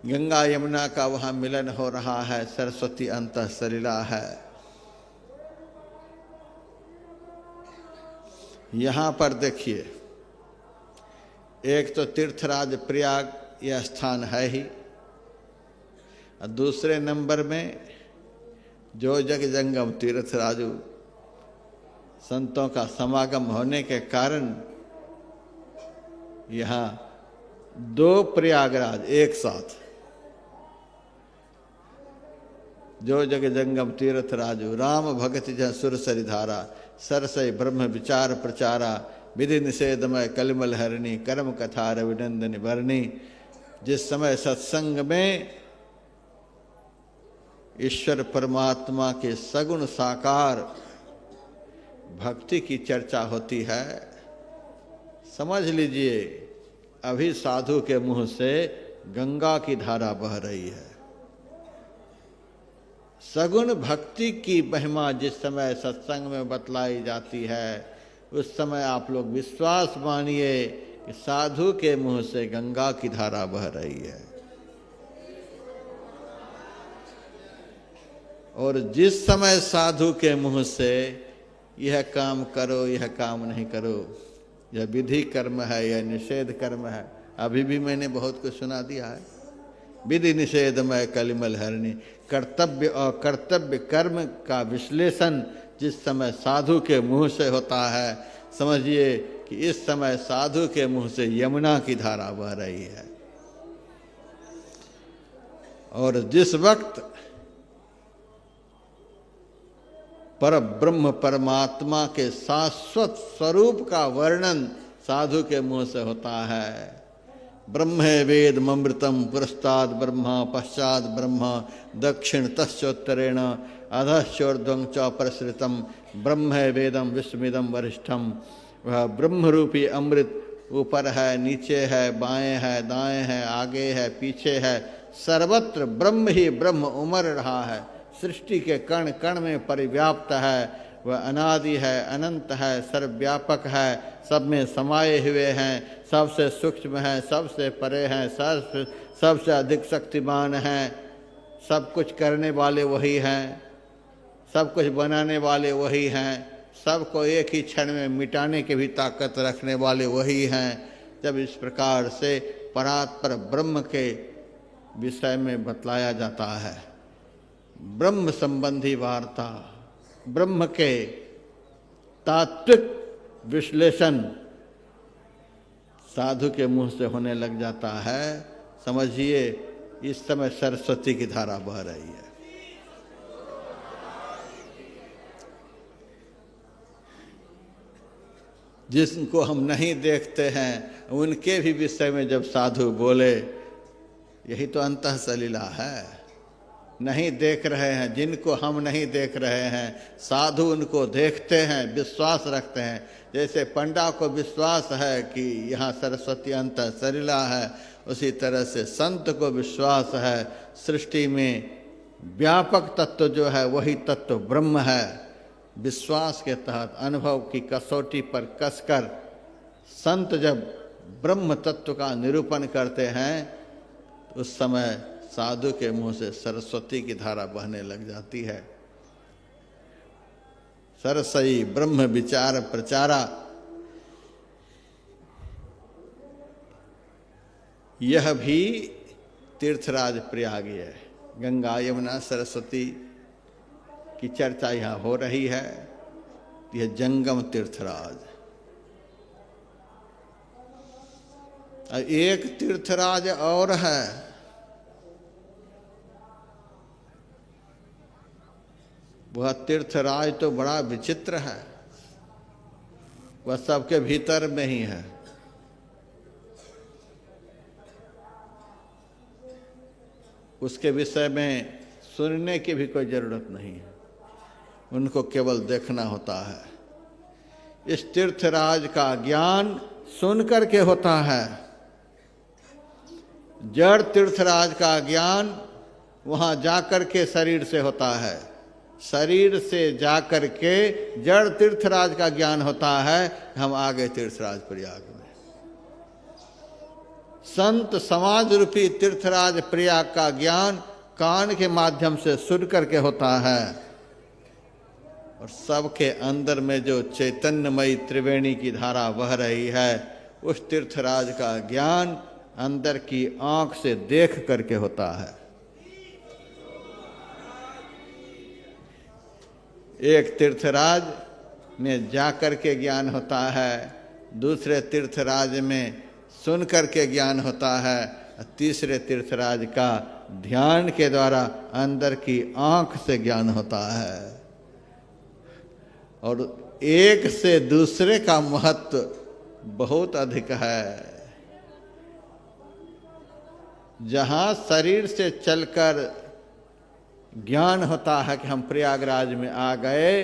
गंगा यमुना का वहां मिलन हो रहा है, सरस्वती अंतः सलिला है। यहां पर देखिए, एक तो तीर्थराज प्रयाग यह स्थान है ही, और दूसरे नंबर में जो जग जंगम तीर्थराजु संतों का समागम होने के कारण यहाँ दो प्रयागराज एक साथ, जो जग जंगम तीर्थराजु राम भगति जह सुर सरिधारा, सरसई ब्रह्म विचार प्रचारा, विधि निषेधमय कलिमल हरणी, कर्म कथा रविनंदन वर्णी। जिस समय सत्संग में ईश्वर परमात्मा के सगुण साकार भक्ति की चर्चा होती है, समझ लीजिए अभी साधु के मुंह से गंगा की धारा बह रही है। सगुण भक्ति की महिमा जिस समय सत्संग में बतलाई जाती है, उस समय आप लोग विश्वास मानिए कि साधु के मुंह से गंगा की धारा बह रही है। और जिस समय साधु के मुंह से यह काम करो, यह काम नहीं करो, यह विधि कर्म है, यह निषेध कर्म है, अभी भी मैंने बहुत कुछ सुना दिया है। विधि निषेधमय कलिमल हरणी, कर्तव्य और कर्तव्य कर्म का विश्लेषण जिस समय साधु के मुंह से होता है, समझिए कि इस समय साधु के मुंह से यमुना की धारा बह रही है। और जिस वक्त पर ब्रह्म परमात्मा के शाश्वत स्वरूप का वर्णन साधु के मुंह से होता है, ब्रह्मे वेद ममृतम पुरस्ताद ब्रह्मा पश्चात ब्रह्मा दक्षिण तस्ोत्तरेण अधश्चोर्ध्वं च प्रसृतम ब्रह्मे वेदम विस्मिदम वरिष्ठम। वह ब्रह्म रूपी अमृत ऊपर है, नीचे है, बाएं है, दाएं है, आगे है, पीछे है, सर्वत्र ब्रह्म ही ब्रह्म उमड़ रहा है। सृष्टि के कण कण में परिव्याप्त है। वह अनादि है, अनंत है, सर्वव्यापक है, सब में समाये हुए हैं, सबसे सूक्ष्म है, सबसे परे हैं, सबसे अधिक शक्तिमान हैं, सब कुछ करने वाले वही हैं, सब कुछ बनाने वाले वही हैं, सबको एक ही क्षण में मिटाने की भी ताकत रखने वाले वही हैं। जब इस प्रकार से परात्पर ब्रह्म के विषय में बतलाया जाता है, ब्रह्म संबंधी वार्ता, ब्रह्म के तात्विक विश्लेषण साधु के मुंह से होने लग जाता है, समझिए इस समय सरस्वती की धारा बह रही है। जिनको हम नहीं देखते हैं उनके भी विषय में जब साधु बोले, यही तो अंतः सलीला है। नहीं देख रहे हैं, जिनको हम नहीं देख रहे हैं, साधु उनको देखते हैं, विश्वास रखते हैं। जैसे पंडा को विश्वास है कि यहाँ सरस्वती अंतः सलिला है, उसी तरह से संत को विश्वास है सृष्टि में व्यापक तत्व जो है वही तत्व ब्रह्म है। विश्वास के तहत अनुभव की कसौटी पर कसकर संत जब ब्रह्म तत्व का निरूपण करते हैं, उस समय साधु के मुंह से सरस्वती की धारा बहने लग जाती है। सरसई ब्रह्म विचार प्रचारा, यह भी तीर्थराज प्रयाग है। गंगा यमुना सरस्वती की चर्चा यहाँ हो रही है। यह जंगम तीर्थराज। एक तीर्थराज और है, वह तीर्थराज तो बड़ा विचित्र है, वह सबके भीतर में ही है। उसके विषय में सुनने की भी कोई जरूरत नहीं है, उनको केवल देखना होता है। इस तीर्थराज का ज्ञान सुन करके होता है। जड़ तीर्थराज का ज्ञान वहाँ जाकर के शरीर से होता है, शरीर से जाकर के जड़ तीर्थराज का ज्ञान होता है। हम आ गए तीर्थराज प्रयाग में। संत समाज रूपी तीर्थराज प्रयाग का ज्ञान कान के माध्यम से सुन करके होता है, और सबके अंदर में जो चैतन्यमयी त्रिवेणी की धारा बह रही है, उस तीर्थराज का ज्ञान अंदर की आंख से देख करके होता है। एक तीर्थराज में जाकर के ज्ञान होता है, दूसरे तीर्थराज में सुन करके ज्ञान होता है, तीसरे तीर्थराज का ध्यान के द्वारा अंदर की आंख से ज्ञान होता है। और एक से दूसरे का महत्व बहुत अधिक है। जहाँ शरीर से चलकर ज्ञान होता है कि हम प्रयागराज में आ गए,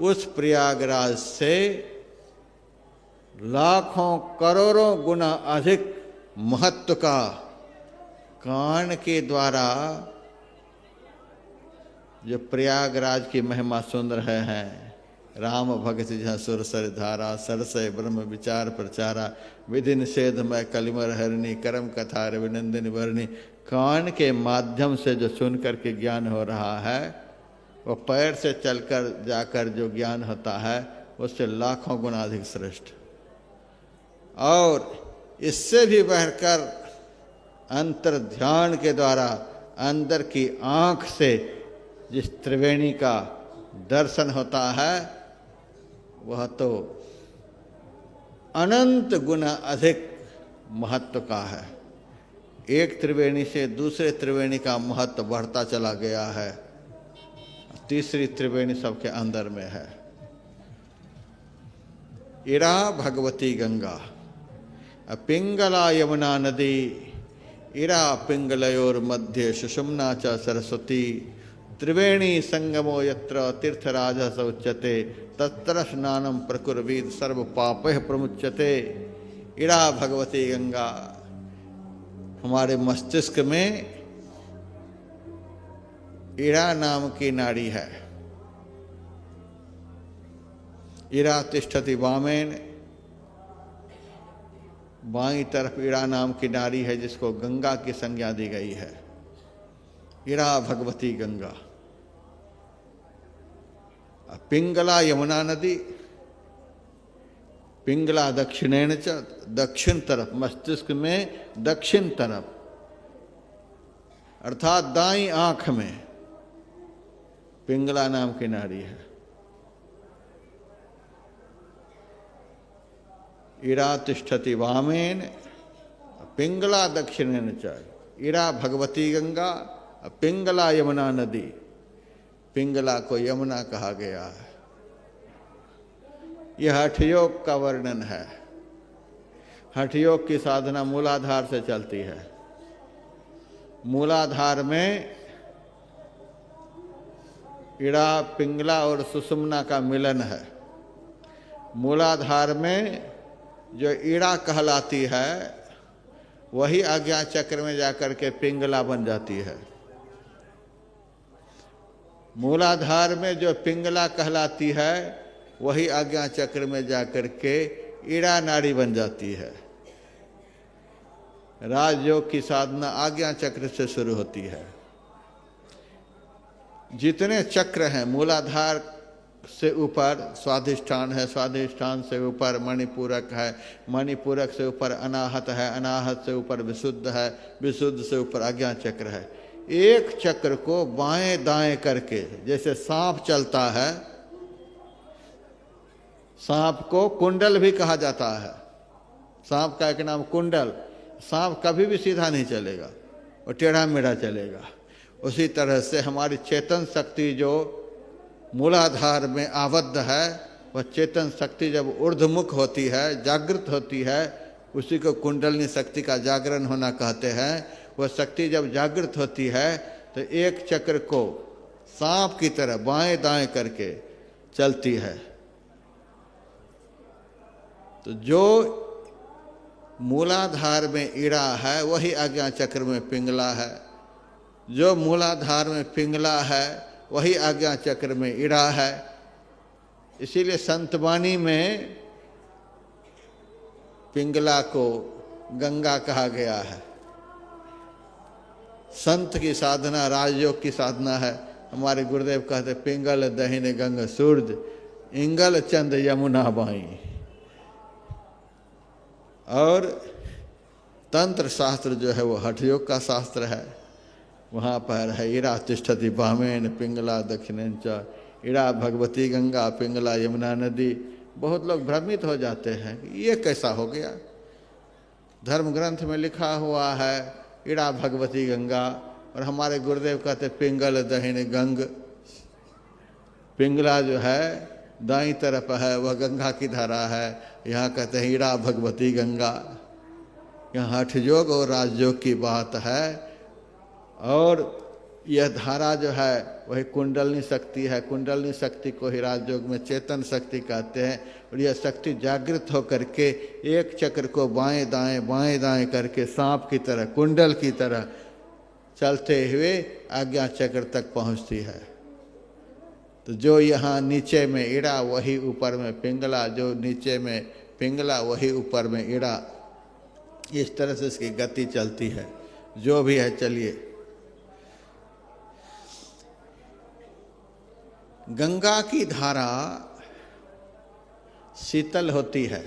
उस प्रयागराज से लाखों करोड़ों गुना अधिक महत्व का कान के द्वारा जो प्रयागराज की महिमा सुन रहे हैं। राम भगत जहाँ सुर सर धारा, सरसय ब्रह्म विचार प्रचारा, विधि निषेध में कलिमर हरणी, कर्म कथा रविनंदिनी वर्णी। कान के माध्यम से जो सुन करके ज्ञान हो रहा है, वो पैर से चलकर जाकर जो ज्ञान होता है, उससे लाखों गुना अधिक श्रेष्ठ। और इससे भी बढ़कर अंतर ध्यान के द्वारा अंदर की आँख से जिस त्रिवेणी का दर्शन होता है, वह तो अनंत गुना अधिक महत्व का है। एक त्रिवेणी से दूसरे त्रिवेणी का महत्व बढ़ता चला गया है। तीसरी त्रिवेणी सबके अंदर में है। इरा भगवती गंगा, पिंगला यमुना नदी, इरा पिंगलयोर मध्य सुषुम्ना च सरस्वती, त्रिवेणी संगमो यत्र तीर्थराज स उच्यते, तत्र स्नानम प्रकुर्वीत सर्व पापः प्रमुच्यते। इरा भगवती गंगा, हमारे मस्तिष्क में इरा नाम की नाड़ी है। इरा तिष्ठति वामेन, बाईं तरफ इरा नाम की नाड़ी है जिसको गंगा की संज्ञा दी गई है। इरा भगवती गंगा। पिंगला यमुना नदी, पिंगला दक्षिणेन च, दक्षिण तरफ, मस्तिष्क में दक्षिण तरफ अर्थात दाईं आंख में पिंगला नाम की नाड़ी है। इरा तिष्ठति वामेन, पिंगला दक्षिणेन च, इरा भगवती गंगा, पिंगला यमुना नदी। पिंगला को यमुना कहा गया है। यह हठयोग का वर्णन है। हठयोग की साधना मूलाधार से चलती है। मूलाधार में इड़ा, पिंगला और सुषुम्ना का मिलन है। मूलाधार में जो इड़ा कहलाती है, वही आज्ञा चक्र में जाकर के पिंगला बन जाती है। मूलाधार में जो पिंगला कहलाती है, वही आज्ञा चक्र में जाकर के इड़ा नाड़ी बन जाती है। राजयोग की साधना आज्ञा चक्र से शुरू होती है। जितने चक्र हैं, मूलाधार से ऊपर स्वाधिष्ठान है, स्वाधिष्ठान से ऊपर मणिपूरक है, मणिपूरक से ऊपर अनाहत है, अनाहत से ऊपर विशुद्ध है, विशुद्ध से ऊपर आज्ञा चक्र है। एक चक्र को बाएं दाएं करके, जैसे सांप चलता है, सांप को कुंडल भी कहा जाता है। सांप का एक नाम कुंडल। सांप कभी भी सीधा नहीं चलेगा, वो टेढ़ा मेढ़ा चलेगा। उसी तरह से हमारी चेतन शक्ति जो मूलाधार में आबद्ध है, वह चेतन शक्ति जब ऊर्ध्वमुख होती है, जागृत होती है, उसी को कुंडलनी शक्ति का जागरण होना कहते हैं। वह शक्ति जब जागृत होती है तो एक चक्र को सांप की तरह बाएं दाएं करके चलती है। तो जो मूलाधार में ईड़ा है वही आज्ञा चक्र में पिंगला है, जो मूलाधार में पिंगला है वही आज्ञा चक्र में ईड़ा है। इसीलिए संतवाणी में पिंगला को गंगा कहा गया है। संत की साधना राजयोग की साधना है। हमारे गुरुदेव कहते पिंगल दहिन गंग सूरज, इंगल चंद यमुना बाई। और तंत्र शास्त्र जो है वो हठयोग का शास्त्र है। वहाँ पर है ईरा तिष्ठति बामेन पिंगला दक्षिणेन च, ईरा भगवती गंगा पिंगला यमुना नदी। बहुत लोग भ्रमित हो जाते हैं ये कैसा हो गया। धर्म ग्रंथ में लिखा हुआ है ईड़ा भगवती गंगा, और हमारे गुरुदेव कहते पिंगल दहिन गंग। पिंगला जो है दाईं तरफ है वह गंगा की धारा है, यहाँ कहते हैं ईड़ा भगवती गंगा। यहाँ हठयोग और राजयोग की बात है। और यह धारा जो है वही कुंडलनी शक्ति है। कुंडलनी शक्ति को ही राजयोग में चेतन शक्ति कहते हैं। और यह शक्ति जागृत होकर के एक चक्र को बाएं दाएं करके सांप की तरह, कुंडल की तरह चलते हुए आज्ञा चक्र तक पहुंचती है। तो जो यहाँ नीचे में ईड़ा वही ऊपर में पिंगला, जो नीचे में पिंगला वही ऊपर में ईड़ा। इस तरह से इसकी गति चलती है। जो भी है चलिए। गंगा की धारा शीतल होती है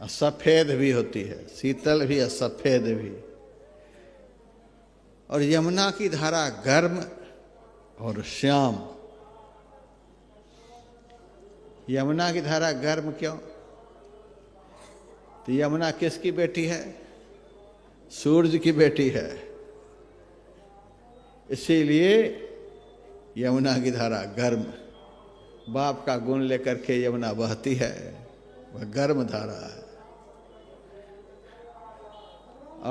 और सफेद भी होती है, शीतल भी और सफेद भी। और यमुना की धारा गर्म और श्याम। यमुना की धारा गर्म क्यों? तो यमुना किसकी बेटी है? सूरज की बेटी है। इसीलिए यमुना की धारा गर्म। बाप का गुण लेकर के यमुना बहती है, वह गर्म धारा है।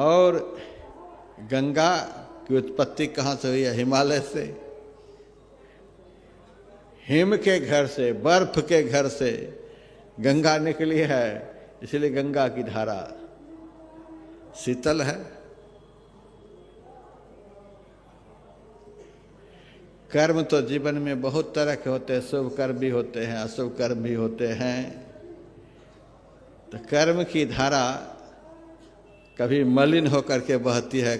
और गंगा की उत्पत्ति कहाँ से हुई है? हिमालय से। हिम के घर से, बर्फ के घर से गंगा निकली है। इसलिए गंगा की धारा शीतल है। कर्म तो जीवन में बहुत तरह के होते हैं। शुभ कर्म भी होते हैं, अशुभ कर्म भी होते हैं। तो कर्म की धारा कभी मलिन होकर के बहती है,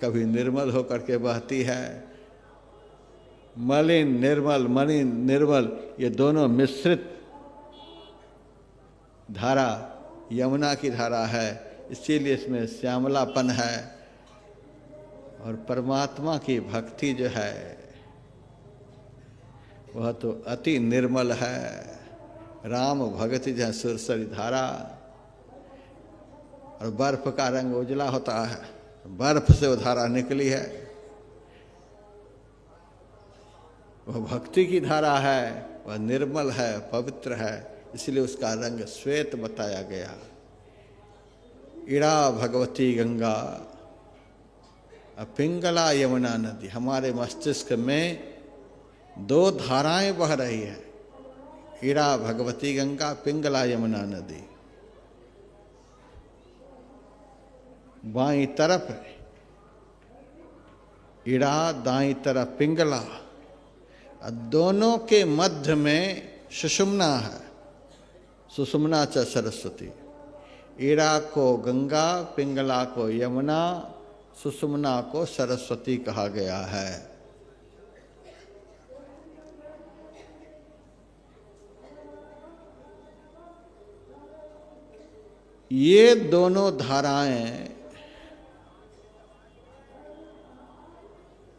कभी निर्मल होकर के बहती है। मलिन निर्मल ये दोनों मिश्रित धारा यमुना की धारा है। इसीलिए इसमें श्यामलापन है। और परमात्मा की भक्ति जो है वह तो अति निर्मल है। राम भगति जहाँ सुरसरी धारा। और बर्फ का रंग उजला होता है, बर्फ से वो धारा निकली है। वह भक्ति की धारा है, वह निर्मल है, पवित्र है। इसलिए उसका रंग श्वेत बताया गया। ईड़ा भगवती गंगा, पिंगला यमुना नदी। हमारे मस्तिष्क में दो धाराएं बह रही है, ईड़ा भगवती गंगा, पिंगला यमुना नदी। बाईं तरफ ईड़ा, दाईं तरफ पिंगला। दोनों के मध्य में सुषुम्ना है। सुषुम्ना च सरस्वती। ईड़ा को गंगा, पिंगला को यमुना, सुषुम्ना को सरस्वती कहा गया है। ये दोनों धाराएं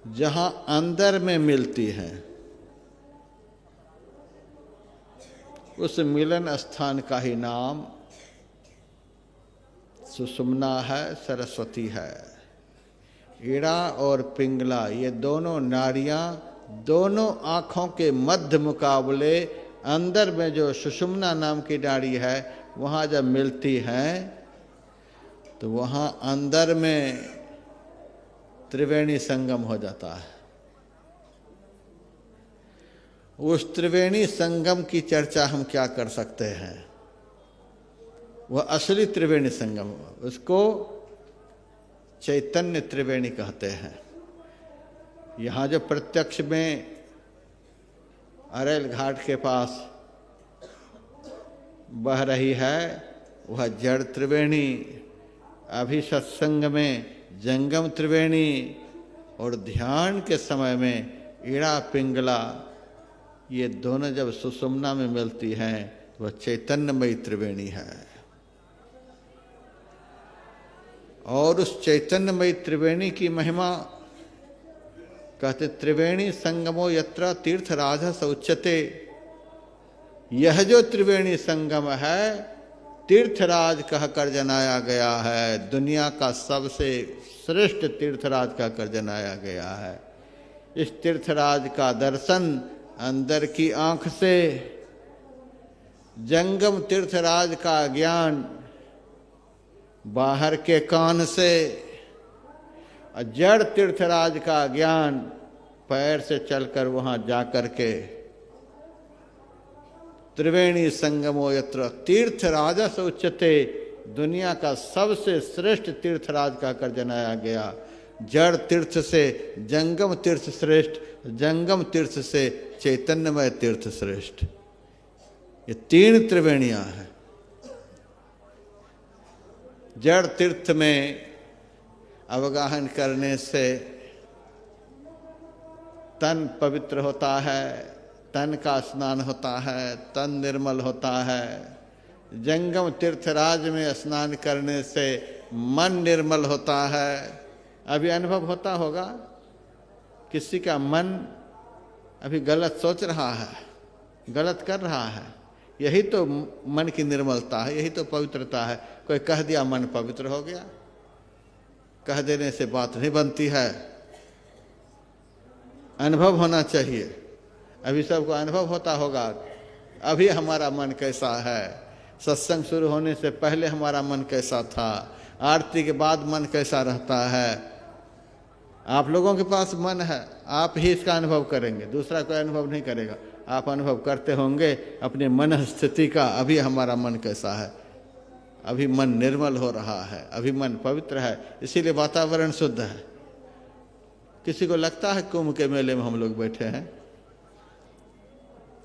जहां अंदर में मिलती हैं, उस मिलन स्थान का ही नाम सुषुम्ना है, सरस्वती है। ईड़ा और पिंगला ये दोनों नाड़ियां, दोनों आँखों के मध्य मुकाबले अंदर में जो सुषुम्ना नाम की नाड़ी है, वहाँ जब मिलती हैं तो वहाँ अंदर में त्रिवेणी संगम हो जाता है। उस त्रिवेणी संगम की चर्चा हम क्या कर सकते हैं। वह असली त्रिवेणी संगम, उसको चैतन्य त्रिवेणी कहते हैं। यहाँ जो प्रत्यक्ष में अरेल घाट के पास बह रही है वह जड़ त्रिवेणी, अभी सत्संग में जंगम त्रिवेणी, और ध्यान के समय में ईड़ा पिंगला, ये दोनों जब सुषुम्ना में मिलती हैं तो वह चैतन्यमयी त्रिवेणी है। और उस चैतन्यमयी त्रिवेणी की महिमा कहते त्रिवेणी संगमो यत्र तीर्थराजस उच्यते। यह जो त्रिवेणी संगम है तीर्थराज कहकर जनाया गया है, दुनिया का सबसे श्रेष्ठ तीर्थराज कहकर जनाया गया है। इस तीर्थराज का दर्शन अंदर की आंख से, जंगम तीर्थराज का ज्ञान बाहर के कान से, और जड़ तीर्थराज का ज्ञान पैर से चलकर वहां जाकर के। त्रिवेणी संगमो यत्र तीर्थराजस उच्यते, दुनिया का सबसे श्रेष्ठ तीर्थराज कहकर जनाया गया। जड़ तीर्थ से जंगम तीर्थ श्रेष्ठ, जंगम तीर्थ से चैतन्यमय तीर्थ श्रेष्ठ। ये तीन त्रिवेणियां हैं। जड़ तीर्थ में अवगाहन करने से तन पवित्र होता है, तन का स्नान होता है, तन निर्मल होता है। जंगम तीर्थराज में स्नान करने से मन निर्मल होता है। अभी अनुभव होता होगा किसी का मन अभी गलत सोच रहा है, गलत कर रहा है, यही तो मन की निर्मलता है, यही तो पवित्रता है। कोई कह दिया मन पवित्र हो गया, कह देने से बात नहीं बनती है, अनुभव होना चाहिए। अभी सबको अनुभव होता होगा अभी हमारा मन कैसा है, सत्संग शुरू होने से पहले हमारा मन कैसा था, आरती के बाद मन कैसा रहता है। आप लोगों के पास मन है, आप ही इसका अनुभव करेंगे, दूसरा कोई अनुभव नहीं करेगा। आप अनुभव करते होंगे अपने मन स्थिति का, अभी हमारा मन कैसा है, अभी मन निर्मल हो रहा है, अभी मन पवित्र है, इसीलिए वातावरण शुद्ध है। किसी को लगता है कुंभ के मेले में हम लोग बैठे हैं,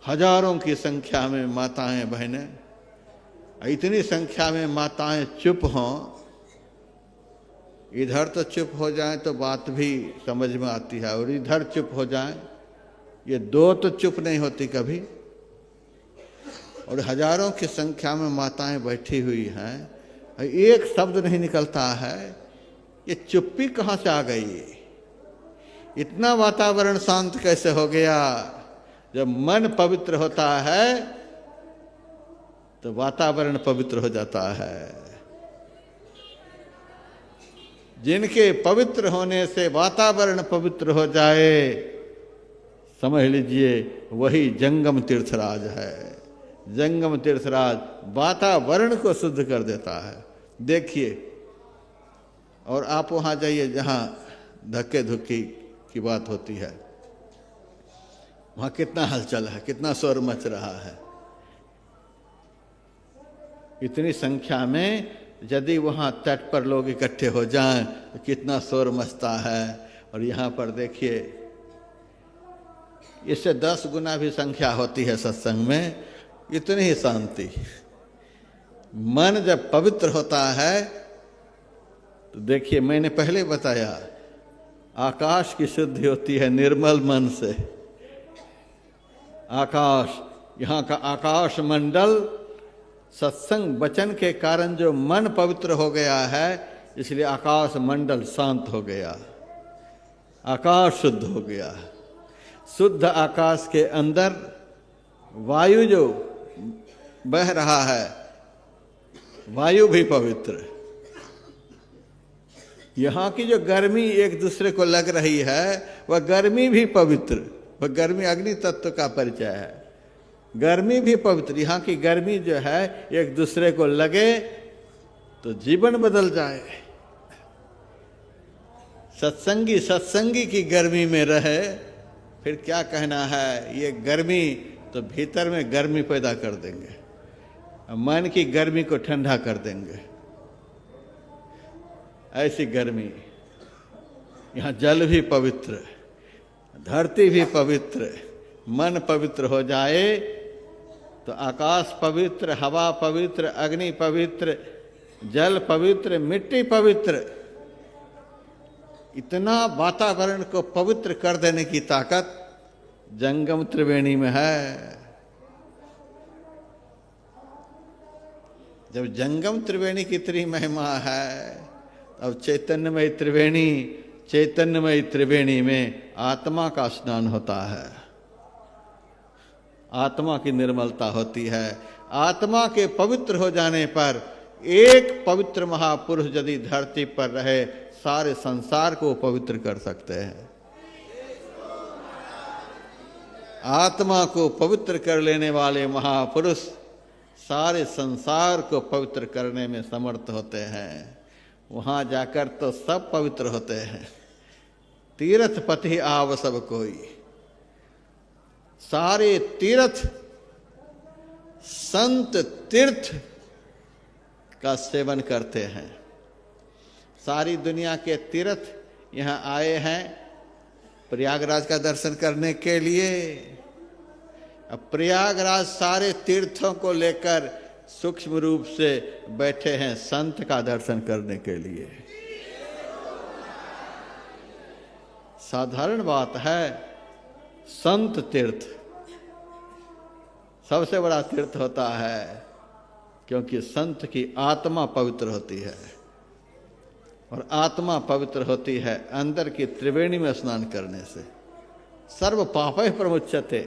हजारों की संख्या में माताएं बहनें, इतनी संख्या में माताएं चुप हों, इधर तो चुप हो जाएं तो बात भी समझ में आती है, और इधर चुप हो जाएं, ये दो तो चुप नहीं होती कभी। और हजारों की संख्या में माताएं बैठी हुई हैं, एक शब्द नहीं निकलता है, ये चुप्पी कहाँ से आ गई? इतना वातावरण शांत कैसे हो गया? जब मन पवित्र होता है तो वातावरण पवित्र हो जाता है। जिनके पवित्र होने से वातावरण पवित्र हो जाए, समझ लीजिए वही जंगम तीर्थराज है। जंगम तीर्थराज वातावरण को शुद्ध कर देता है। देखिए, और आप वहां जाइए जहां धक्के धुक्की की बात होती है, वहां कितना हलचल है, कितना शोर मच रहा है। इतनी संख्या में यदि वहां तट पर लोग इकट्ठे हो जाएं तो कितना शोर मचता है। और यहाँ पर देखिए, इससे 10 गुना भी संख्या होती है सत्संग में, इतनी ही शांति। मन जब पवित्र होता है तो देखिए, मैंने पहले बताया आकाश की शुद्धि होती है निर्मल मन से। आकाश, यहाँ का आकाश मंडल सत्संग वचन के कारण जो मन पवित्र हो गया है, इसलिए आकाश मंडल शांत हो गया, आकाश शुद्ध हो गया। शुद्ध आकाश के अंदर वायु जो बह रहा है, वायु भी पवित्र। यहाँ की जो गर्मी एक दूसरे को लग रही है, वह गर्मी भी पवित्र, वह गर्मी अग्नि तत्व का परिचय है। गर्मी भी पवित्र। यहाँ की गर्मी जो है एक दूसरे को लगे तो जीवन बदल जाए। सत्संगी सत्संगी की गर्मी में रहे फिर क्या कहना है, ये गर्मी तो भीतर में गर्मी पैदा कर देंगे, मन की गर्मी को ठंडा कर देंगे। ऐसी गर्मी, यहाँ जल भी पवित्र, धरती भी पवित्र, मन पवित्र हो जाए तो आकाश पवित्र, हवा पवित्र, अग्नि पवित्र, जल पवित्र, मिट्टी पवित्र, इतना वातावरण को पवित्र कर देने की ताकत जंगम त्रिवेणी में है। जब जंगम त्रिवेणी की इतनी महिमा है, अब चैतन्यमय त्रिवेणी, चैतन्यमय त्रिवेणी में आत्मा का स्नान होता है, आत्मा की निर्मलता होती है। आत्मा के पवित्र हो जाने पर एक पवित्र महापुरुष यदि धरती पर रहे, सारे संसार को पवित्र कर सकते हैं। आत्मा को पवित्र कर लेने वाले महापुरुष सारे संसार को पवित्र करने में समर्थ होते हैं। वहां जाकर तो सब पवित्र होते हैं। तीर्थपति आव सब कोई, सारे तीर्थ संत तीर्थ का सेवन करते हैं। सारी दुनिया के तीर्थ यहाँ आए हैं प्रयागराज का दर्शन करने के लिए। अब प्रयागराज सारे तीर्थों को लेकर सूक्ष्म रूप से बैठे हैं संत का दर्शन करने के लिए। साधारण बात है, संत तीर्थ सबसे बड़ा तीर्थ होता है, क्योंकि संत की आत्मा पवित्र होती है, और आत्मा पवित्र होती है अंदर की त्रिवेणी में स्नान करने से। सर्व पापैः प्रमुच्यते,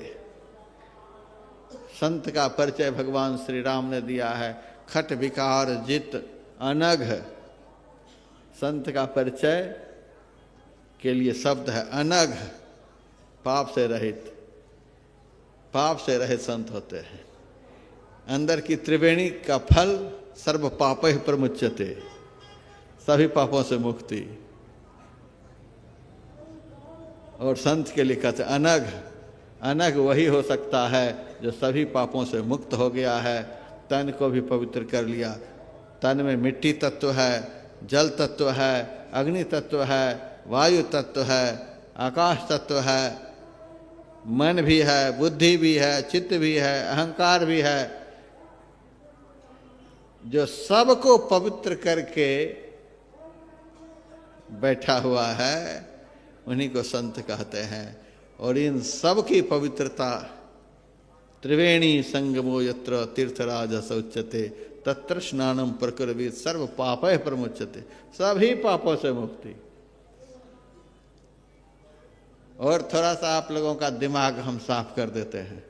संत का परिचय भगवान श्री राम ने दिया है। खट विकार जित अनघ, संत का परिचय के लिए शब्द है अनघ, पाप से रहित, पाप से रहित संत होते हैं। अंदर की त्रिवेणी का फल सर्व पापैः प्रमुच्यते, सभी पापों से मुक्ति। और संत के लिए कहते अनघ, अनघ वही हो सकता है जो सभी पापों से मुक्त हो गया है, तन को भी पवित्र कर लिया। तन में मिट्टी तत्व है, जल तत्व है, अग्नि तत्व है, वायु तत्व है, आकाश तत्व है, मन भी है, बुद्धि भी है, चित्त भी है, अहंकार भी है, जो सबको पवित्र करके बैठा हुआ है, उन्हीं को संत कहते हैं। और इन सब की पवित्रता त्रिवेणी संगमो यत्र तीर्थराज शौच्यते तत्र स्नानम प्रकुर्वीत सर्व पापैः प्रमुच्यते, सभी पापों से मुक्ति। और थोड़ा सा आप लोगों का दिमाग हम साफ कर देते हैं।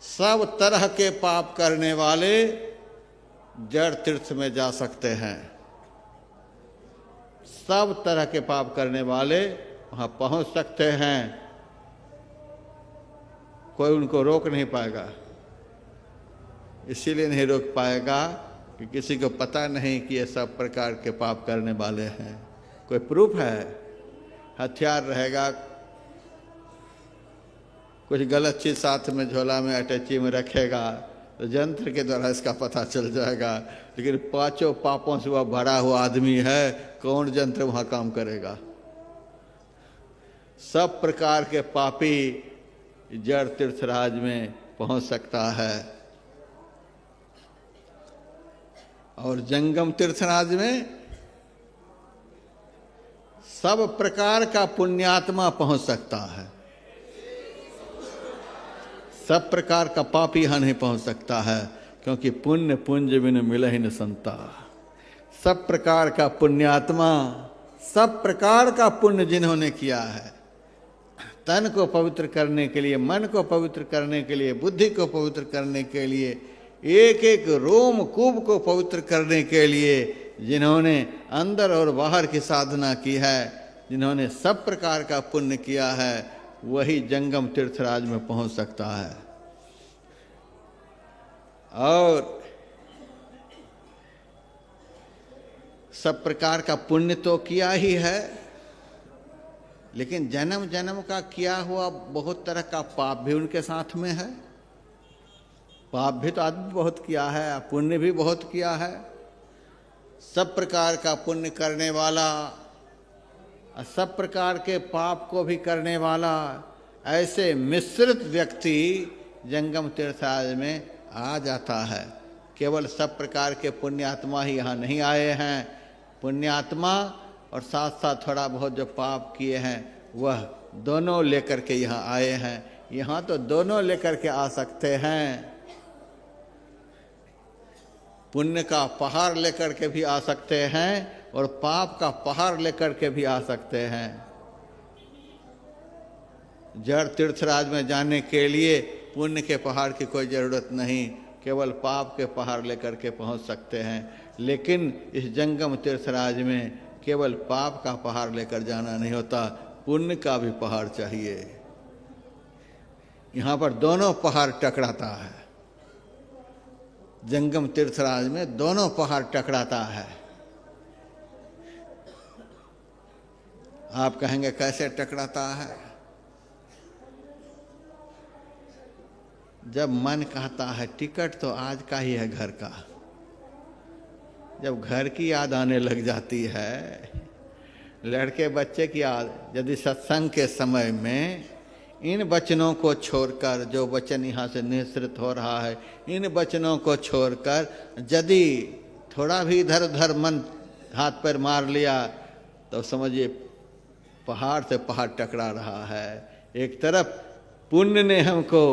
सब तरह के पाप करने वाले जड़ तीर्थ में जा सकते हैं। सब तरह के पाप करने वाले वहां पहुंच सकते हैं, कोई उनको रोक नहीं पाएगा। इसीलिए नहीं रोक पाएगा कि किसी को पता नहीं कि ये सब प्रकार के पाप करने वाले हैं। कोई प्रूफ है? हथियार रहेगा, कुछ गलत चीज साथ में झोला में अटैची में रखेगा तो यंत्र के द्वारा इसका पता चल जाएगा। लेकिन पांचों पापों से वह भरा हुआ आदमी है, कौन यंत्र वहां काम करेगा? सब प्रकार के पापी जड़ तीर्थराज में पहुंच सकता है। और जंगम तीर्थराज में सब प्रकार का पुण्यात्मा पहुंच सकता है। सब प्रकार का पापी यहाँ नहीं पहुंच सकता है, क्योंकि पुण्य पुंज बिन मिलहि न संता। सब प्रकार का पुण्यात्मा, सब प्रकार का पुण्य जिन्होंने किया है, तन को पवित्र करने के लिए, मन को पवित्र करने के लिए, बुद्धि को पवित्र करने के लिए, एक एक रोम कूप को पवित्र करने के लिए जिन्होंने अंदर और बाहर की साधना की है, जिन्होंने सब प्रकार का पुण्य किया है, वही जंगम तीर्थराज में पहुंच सकता है। और सब प्रकार का पुण्य तो किया ही है, लेकिन जन्म जन्म का किया हुआ बहुत तरह का पाप भी उनके साथ में है। पाप भी तो आदमी बहुत किया है, पुण्य भी बहुत किया है। सब प्रकार का पुण्य करने वाला और सब प्रकार के पाप को भी करने वाला, ऐसे मिश्रित व्यक्ति जंगम तीर्थराज में आ जाता है। केवल सब प्रकार के पुण्यात्मा ही यहाँ नहीं आए हैं। पुण्यात्मा और साथ साथ थोड़ा बहुत जो पाप किए हैं वह दोनों लेकर के यहाँ आए हैं। यहाँ तो दोनों लेकर के आ सकते हैं। पुण्य का पहाड़ लेकर के भी आ सकते हैं और पाप का पहाड़ लेकर के भी आ सकते हैं। जड़ तीर्थराज में जाने के लिए पुण्य के पहाड़ की कोई ज़रूरत नहीं, केवल पाप के पहाड़ लेकर के पहुंच सकते हैं। लेकिन इस जंगम तीर्थराज में केवल पाप का पहाड़ लेकर जाना नहीं होता, पुण्य का भी पहाड़ चाहिए। यहाँ पर दोनों पहाड़ टकराता है। जंगम तीर्थराज में दोनों पहाड़ टकराता है। आप कहेंगे कैसे टकराता है? जब मन कहता है टिकट तो आज का ही है घर का, जब घर की याद आने लग जाती है, लड़के बच्चे की याद, यदि सत्संग के समय में इन वचनों को छोड़कर, जो वचन यहाँ से निःसृत हो रहा है, इन वचनों को छोड़कर यदि थोड़ा भी इधर उधर मन हाथ पैर मार लिया तो समझिए पहाड़ से पहाड़ टकरा रहा है। एक तरफ पुण्य ने हमको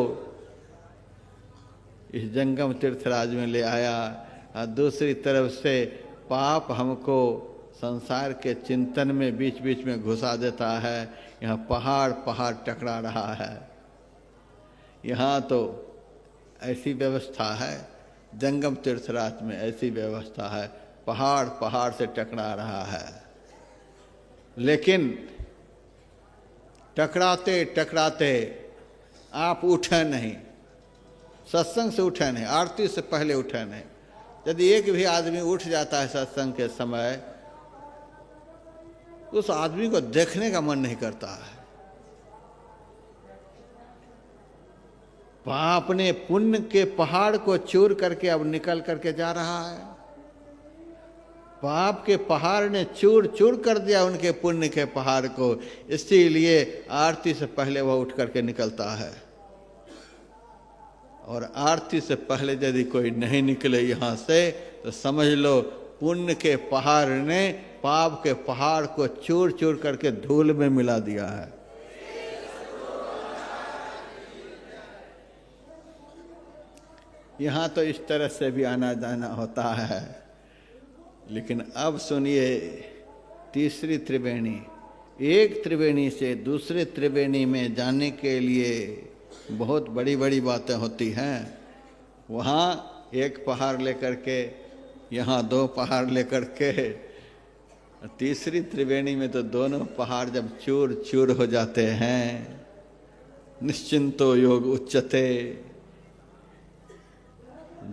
इस जंगम तीर्थराज में ले आया और दूसरी तरफ से पाप हमको संसार के चिंतन में बीच बीच में घुसा देता है। यहाँ पहाड़ पहाड़ टकरा रहा है। यहाँ तो ऐसी व्यवस्था है, जंगम तीर्थराज में ऐसी व्यवस्था है, पहाड़ पहाड़ से टकरा रहा है। लेकिन टकराते टकराते आप उठे नहीं, सत्संग से उठे नहीं, आरती से पहले उठे नहीं। यदि एक भी आदमी उठ जाता है सत्संग के समय, उस आदमी को देखने का मन नहीं करता है। पाप ने पुण्य के पहाड़ को चूर करके अब निकल करके जा रहा है। पाप के पहाड़ ने चूर चूर कर दिया उनके पुण्य के पहाड़ को, इसीलिए आरती से पहले वह उठ करके निकलता है। और आरती से पहले यदि कोई नहीं निकले यहाँ से तो समझ लो पुण्य के पहाड़ ने पाप के पहाड़ को चूर चूर करके धूल में मिला दिया है। यहाँ तो इस तरह से भी आना जाना होता है। लेकिन अब सुनिए तीसरी त्रिवेणी, एक त्रिवेणी से दूसरे त्रिवेणी में जाने के लिए बहुत बड़ी बड़ी बातें होती हैं। वहाँ एक पहाड़ लेकर के, यहाँ दो पहाड़ लेकर के, तीसरी त्रिवेणी में तो दोनों पहाड़ जब चूर चूर हो जाते हैं, निश्चिंतो योग उच्चते,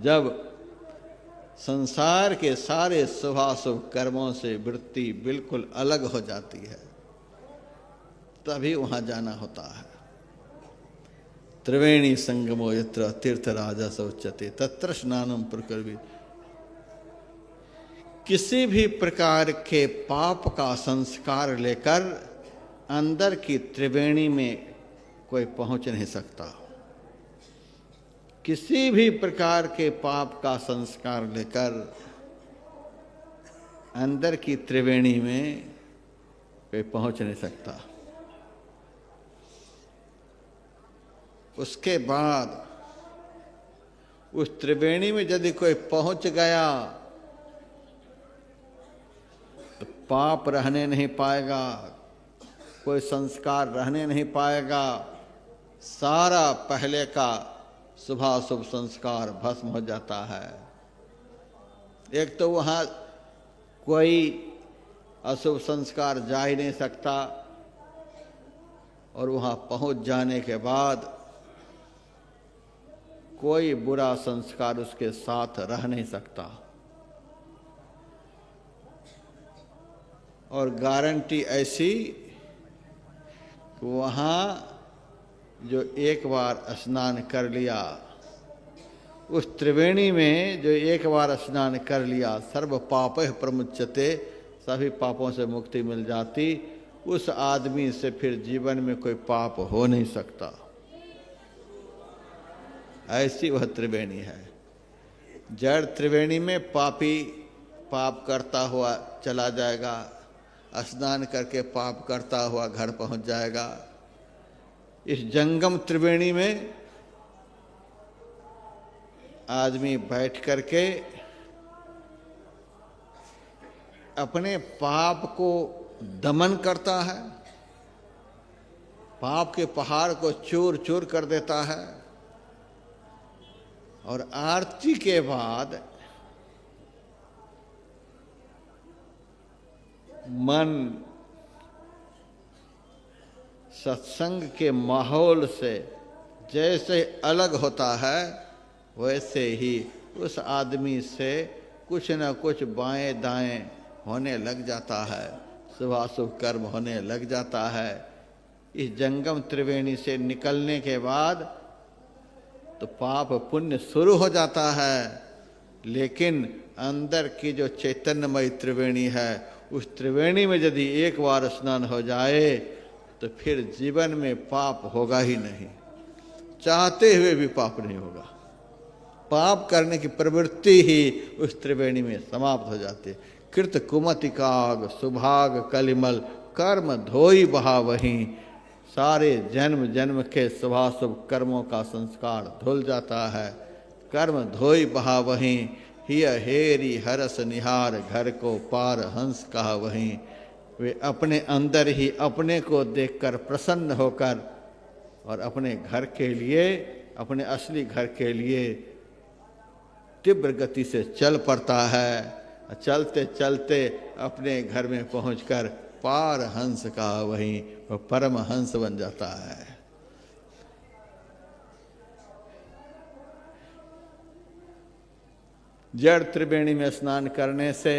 जब संसार के सारे शुभाशुभ कर्मों से वृत्ति बिल्कुल अलग हो जाती है, तभी वहाँ जाना होता है। त्रिवेणी संगमो यत्र तीर्थराजस उच्यते तत्र स्नानम प्रकर्वी। किसी भी प्रकार के पाप का संस्कार लेकर अंदर की त्रिवेणी में कोई पहुंच नहीं सकता। किसी भी प्रकार के पाप का संस्कार लेकर अंदर की त्रिवेणी में कोई पहुंच नहीं सकता। उसके बाद उस त्रिवेणी में यदि कोई पहुंच गया तो पाप रहने नहीं पाएगा, कोई संस्कार रहने नहीं पाएगा। सारा पहले का शुभाशुभ संस्कार भस्म हो जाता है। एक तो वहाँ कोई अशुभ संस्कार जा ही नहीं सकता, और वहाँ पहुँच जाने के बाद कोई बुरा संस्कार उसके साथ रह नहीं सकता। और गारंटी ऐसी वहाँ जो एक बार स्नान कर लिया, उस त्रिवेणी में जो एक बार स्नान कर लिया, सर्व पापैः प्रमुच्यते, सभी पापों से मुक्ति मिल जाती। उस आदमी से फिर जीवन में कोई पाप हो नहीं सकता। ऐसी वह त्रिवेणी है। जड़ त्रिवेणी में पापी पाप करता हुआ चला जाएगा, स्नान करके पाप करता हुआ घर पहुंच जाएगा। इस जंगम त्रिवेणी में आदमी बैठ करके अपने पाप को दमन करता है, पाप के पहाड़ को चूर चूर कर देता है, और आरती के बाद मन सत्संग के माहौल से जैसे अलग होता है, वैसे ही उस आदमी से कुछ न कुछ बाएं दाएं होने लग जाता है, शुभाशुभ कर्म होने लग जाता है। इस जंगम त्रिवेणी से निकलने के बाद तो पाप पुण्य शुरू हो जाता है, लेकिन अंदर की जो चैतन्यमय त्रिवेणी है, उस त्रिवेणी में यदि एक बार स्नान हो जाए तो फिर जीवन में पाप होगा ही नहीं, चाहते हुए भी पाप नहीं होगा। पाप करने की प्रवृत्ति ही उस त्रिवेणी में समाप्त हो जाती है। कृत कुमति काग सुभाग कलिमल कर्म धोई बहावहीं, सारे जन्म जन्म के शुभाशुभ कर्मों का संस्कार धुल जाता है। कर्म धोई बहावहीं, हिय हेरी हरस निहार, घर को पार हंस कहा वहीं। वे अपने अंदर ही अपने को देखकर प्रसन्न होकर और अपने घर के लिए, अपने असली घर के लिए तीव्र गति से चल पड़ता है। चलते चलते अपने घर में पहुंचकर पार हंस का वहीं वह परम हंस बन जाता है। जड़ त्रिवेणी में स्नान करने से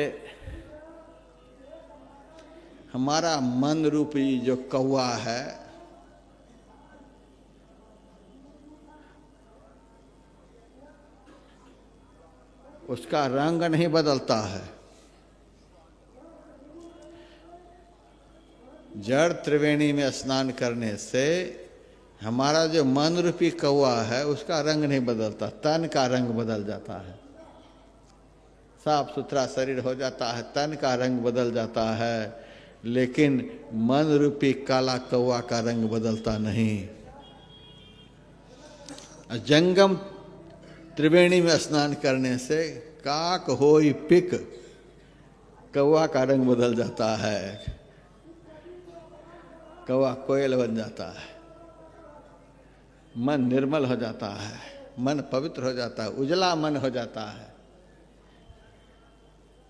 हमारा मन रूपी जो कौवा है, उसका रंग नहीं बदलता है। जड़ त्रिवेणी में स्नान करने से हमारा जो मन रूपी कौवा है, उसका रंग नहीं बदलता, तन का रंग बदल जाता है। साफ सुथरा शरीर हो जाता है, तन का रंग बदल जाता है, लेकिन मन रूपी काला कौवा का रंग बदलता नहीं। जंगम त्रिवेणी में स्नान करने से काक होई पिक, कौवा का रंग बदल जाता है, कौवा कोयल बन जाता है। मन निर्मल हो जाता है, मन पवित्र हो जाता है, उजला मन हो जाता है।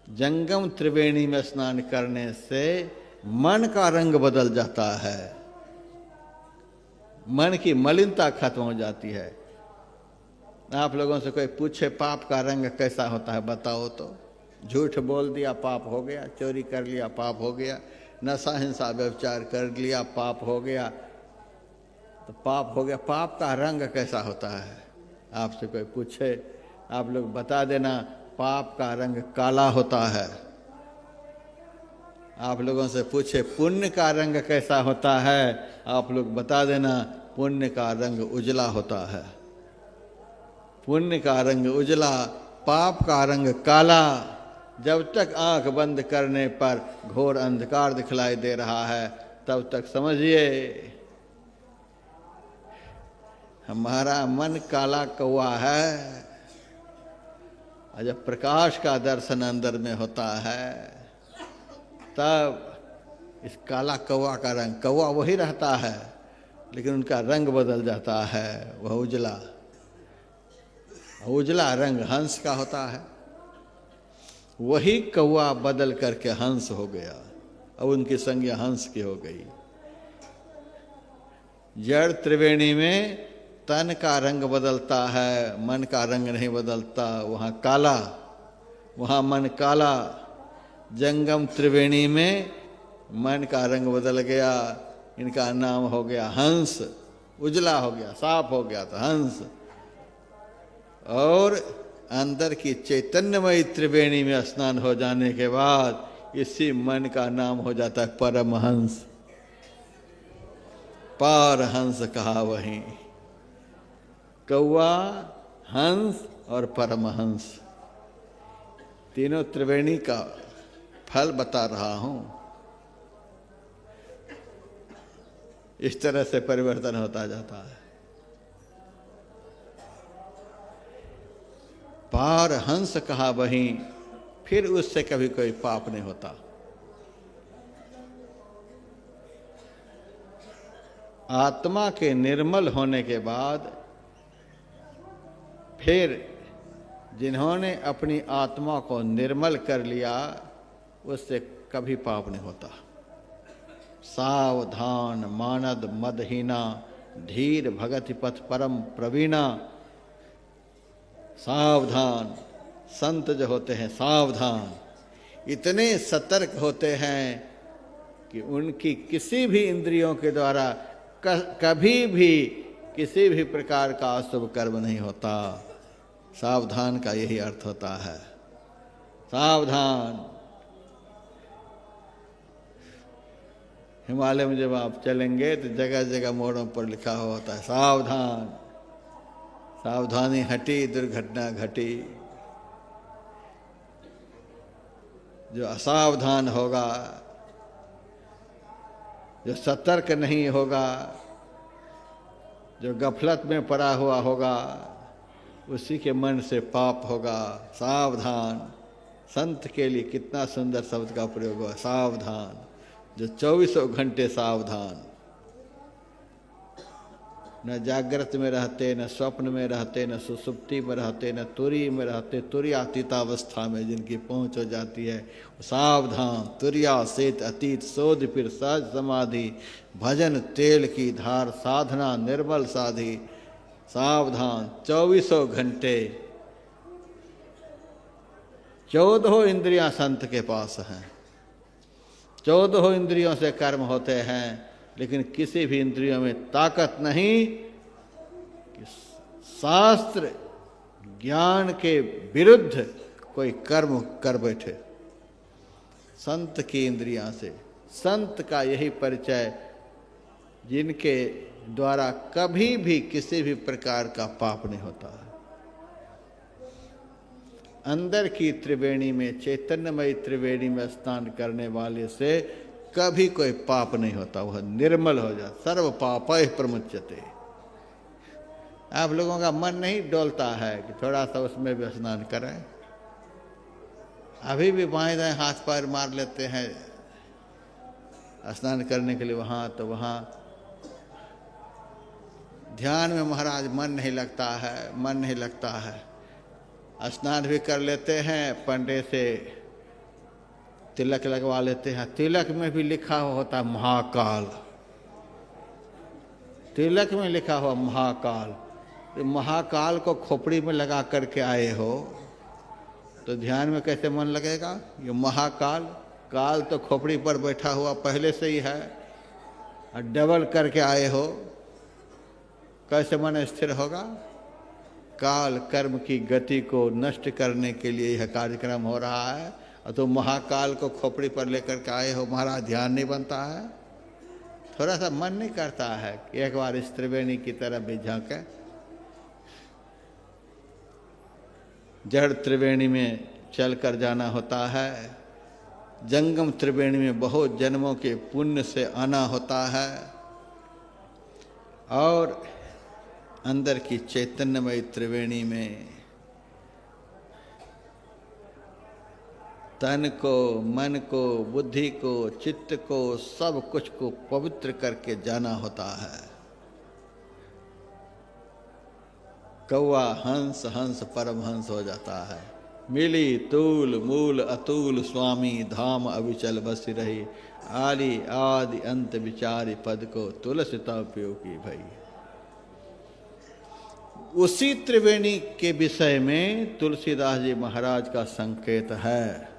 जंगम त्रिवेणी में स्नान करने से मन का रंग बदल जाता है, मन की मलिनता खत्म हो जाती है। आप लोगों से कोई पूछे पाप का रंग कैसा होता है, बताओ तो। झूठ बोल दिया पाप हो गया, चोरी कर लिया पाप हो गया, नशा हिंसा व्यभिचार कर लिया पाप हो गया, तो पाप हो गया। पाप का रंग कैसा होता है, आपसे कोई पूछे, आप लोग बता देना। पाप का रंग काला होता है। आप लोगों से पूछे पुण्य का रंग कैसा होता है, आप लोग बता देना। पुण्य का रंग उजला होता है। पुण्य का रंग उजला, पाप का रंग काला। जब तक आंख बंद करने पर घोर अंधकार दिखलाई दे रहा है, तब तक समझिए हमारा मन काला कौवा है। और जब प्रकाश का दर्शन अंदर में होता है, तब इस काला कौवा का रंग, कौवा वही रहता है लेकिन उनका रंग बदल जाता है, वह उजला। उजला रंग हंस का होता है। वही कौवा बदल करके हंस हो गया, अब उनकी संज्ञा हंस की हो गई। जड़ त्रिवेणी में तन का रंग बदलता है, मन का रंग नहीं बदलता। वहाँ काला, वहाँ मन काला। जंगम त्रिवेणी में मन का रंग बदल गया, इनका नाम हो गया हंस। उजला हो गया, साफ हो गया तो हंस। और अंदर की चैतन्यमयी त्रिवेणी में स्नान हो जाने के बाद इसी मन का नाम हो जाता है परमहंस। पारहंस कहा वहीं। कौआ, हंस और परमहंस, तीनों त्रिवेणी का फल बता रहा हूं। इस तरह से परिवर्तन होता जाता है। पारहंस कहा वहीं, फिर उससे कभी कोई पाप नहीं होता। आत्मा के निर्मल होने के बाद फिर जिन्होंने अपनी आत्मा को निर्मल कर लिया उससे कभी पाप नहीं होता। सावधान मानद मदहीना, धीर भगति पथ परम प्रवीणा। सावधान संत जो होते हैं, सावधान, इतने सतर्क होते हैं कि उनकी किसी भी इंद्रियों के द्वारा कभी भी किसी भी प्रकार का अशुभ कर्म नहीं होता। सावधान का यही अर्थ होता है। सावधान। हिमालय में जब आप चलेंगे तो जगह जगह मोड़ों पर लिखा हुआ होता है सावधान। सावधानी हटी दुर्घटना घटी। जो असावधान होगा, जो सतर्क नहीं होगा, जो गफलत में पड़ा हुआ होगा, उसी के मन से पाप होगा। सावधान। संत के लिए कितना सुंदर शब्द का प्रयोग हुआ, सावधान। जो 24 घंटे सावधान, न जागृत में रहते, न स्वप्न में रहते, न सुसुप्ति में रहते, न तुरी में रहते, तुर्यातीतावस्था में जिनकी पहुंच हो जाती है, सावधान। तुर्या सेत अतीत शोध फिर सहज समाधि, भजन तेल की धार साधना निर्मल साधी। सावधान। 24 घंटे 14 इंद्रियां संत के पास हैं। 14 इंद्रियों से कर्म होते हैं, लेकिन किसी भी इंद्रियों में ताकत नहीं कि शास्त्र ज्ञान के विरुद्ध कोई कर्म कर बैठे। संत की इंद्रियां से, संत का यही परिचय, जिनके द्वारा कभी भी किसी भी प्रकार का पाप नहीं होता है। अंदर की त्रिवेणी में, चैतन्यमयी त्रिवेणी में स्नान करने वाले से कभी कोई पाप नहीं होता। वह निर्मल हो जाता। सर्व पापैः प्रमुच्यते। आप लोगों का मन नहीं डोलता है कि थोड़ा सा उसमें भी स्नान करें? अभी भी बाएं दाएं हाथ पैर मार लेते हैं स्नान करने के लिए वहाँ, तो वहाँ ध्यान में महाराज मन नहीं लगता है, मन नहीं लगता है। स्नान भी कर लेते हैं, पंडे से तिलक लगवा लेते हैं। तिलक में भी लिखा हुआ होता है महाकाल। तिलक में लिखा हुआ महाकाल। तो महाकाल को खोपड़ी में लगा करके आए हो तो ध्यान में कैसे मन लगेगा? ये महाकाल, काल तो खोपड़ी पर बैठा हुआ पहले से ही है, और डबल करके आए हो, कैसे मन स्थिर होगा? काल कर्म की गति को नष्ट करने के लिए यह कार्यक्रम हो रहा है, और तो महाकाल को खोपड़ी पर लेकर के आए हो। महाराज ध्यान नहीं बनता है? थोड़ा सा मन नहीं करता है कि एक बार इस त्रिवेणी की तरफ भी झांके? जड़ त्रिवेणी में चल कर जाना होता है। जंगम त्रिवेणी में बहुत जन्मों के पुण्य से आना होता है। और अंदर की चैतन्यमयी त्रिवेणी में तन को, मन को, बुद्धि को, चित्त को, सब कुछ को पवित्र करके जाना होता है। कौआ हंस, हंस परमहंस हो जाता है। मिली तूल मूल अतुल स्वामी, धाम अविचल बस रही, आदि आदि अंत विचारी पद को, तुलसिता प्यो की भई। उसी त्रिवेणी के विषय में तुलसीदास जी महाराज का संकेत है।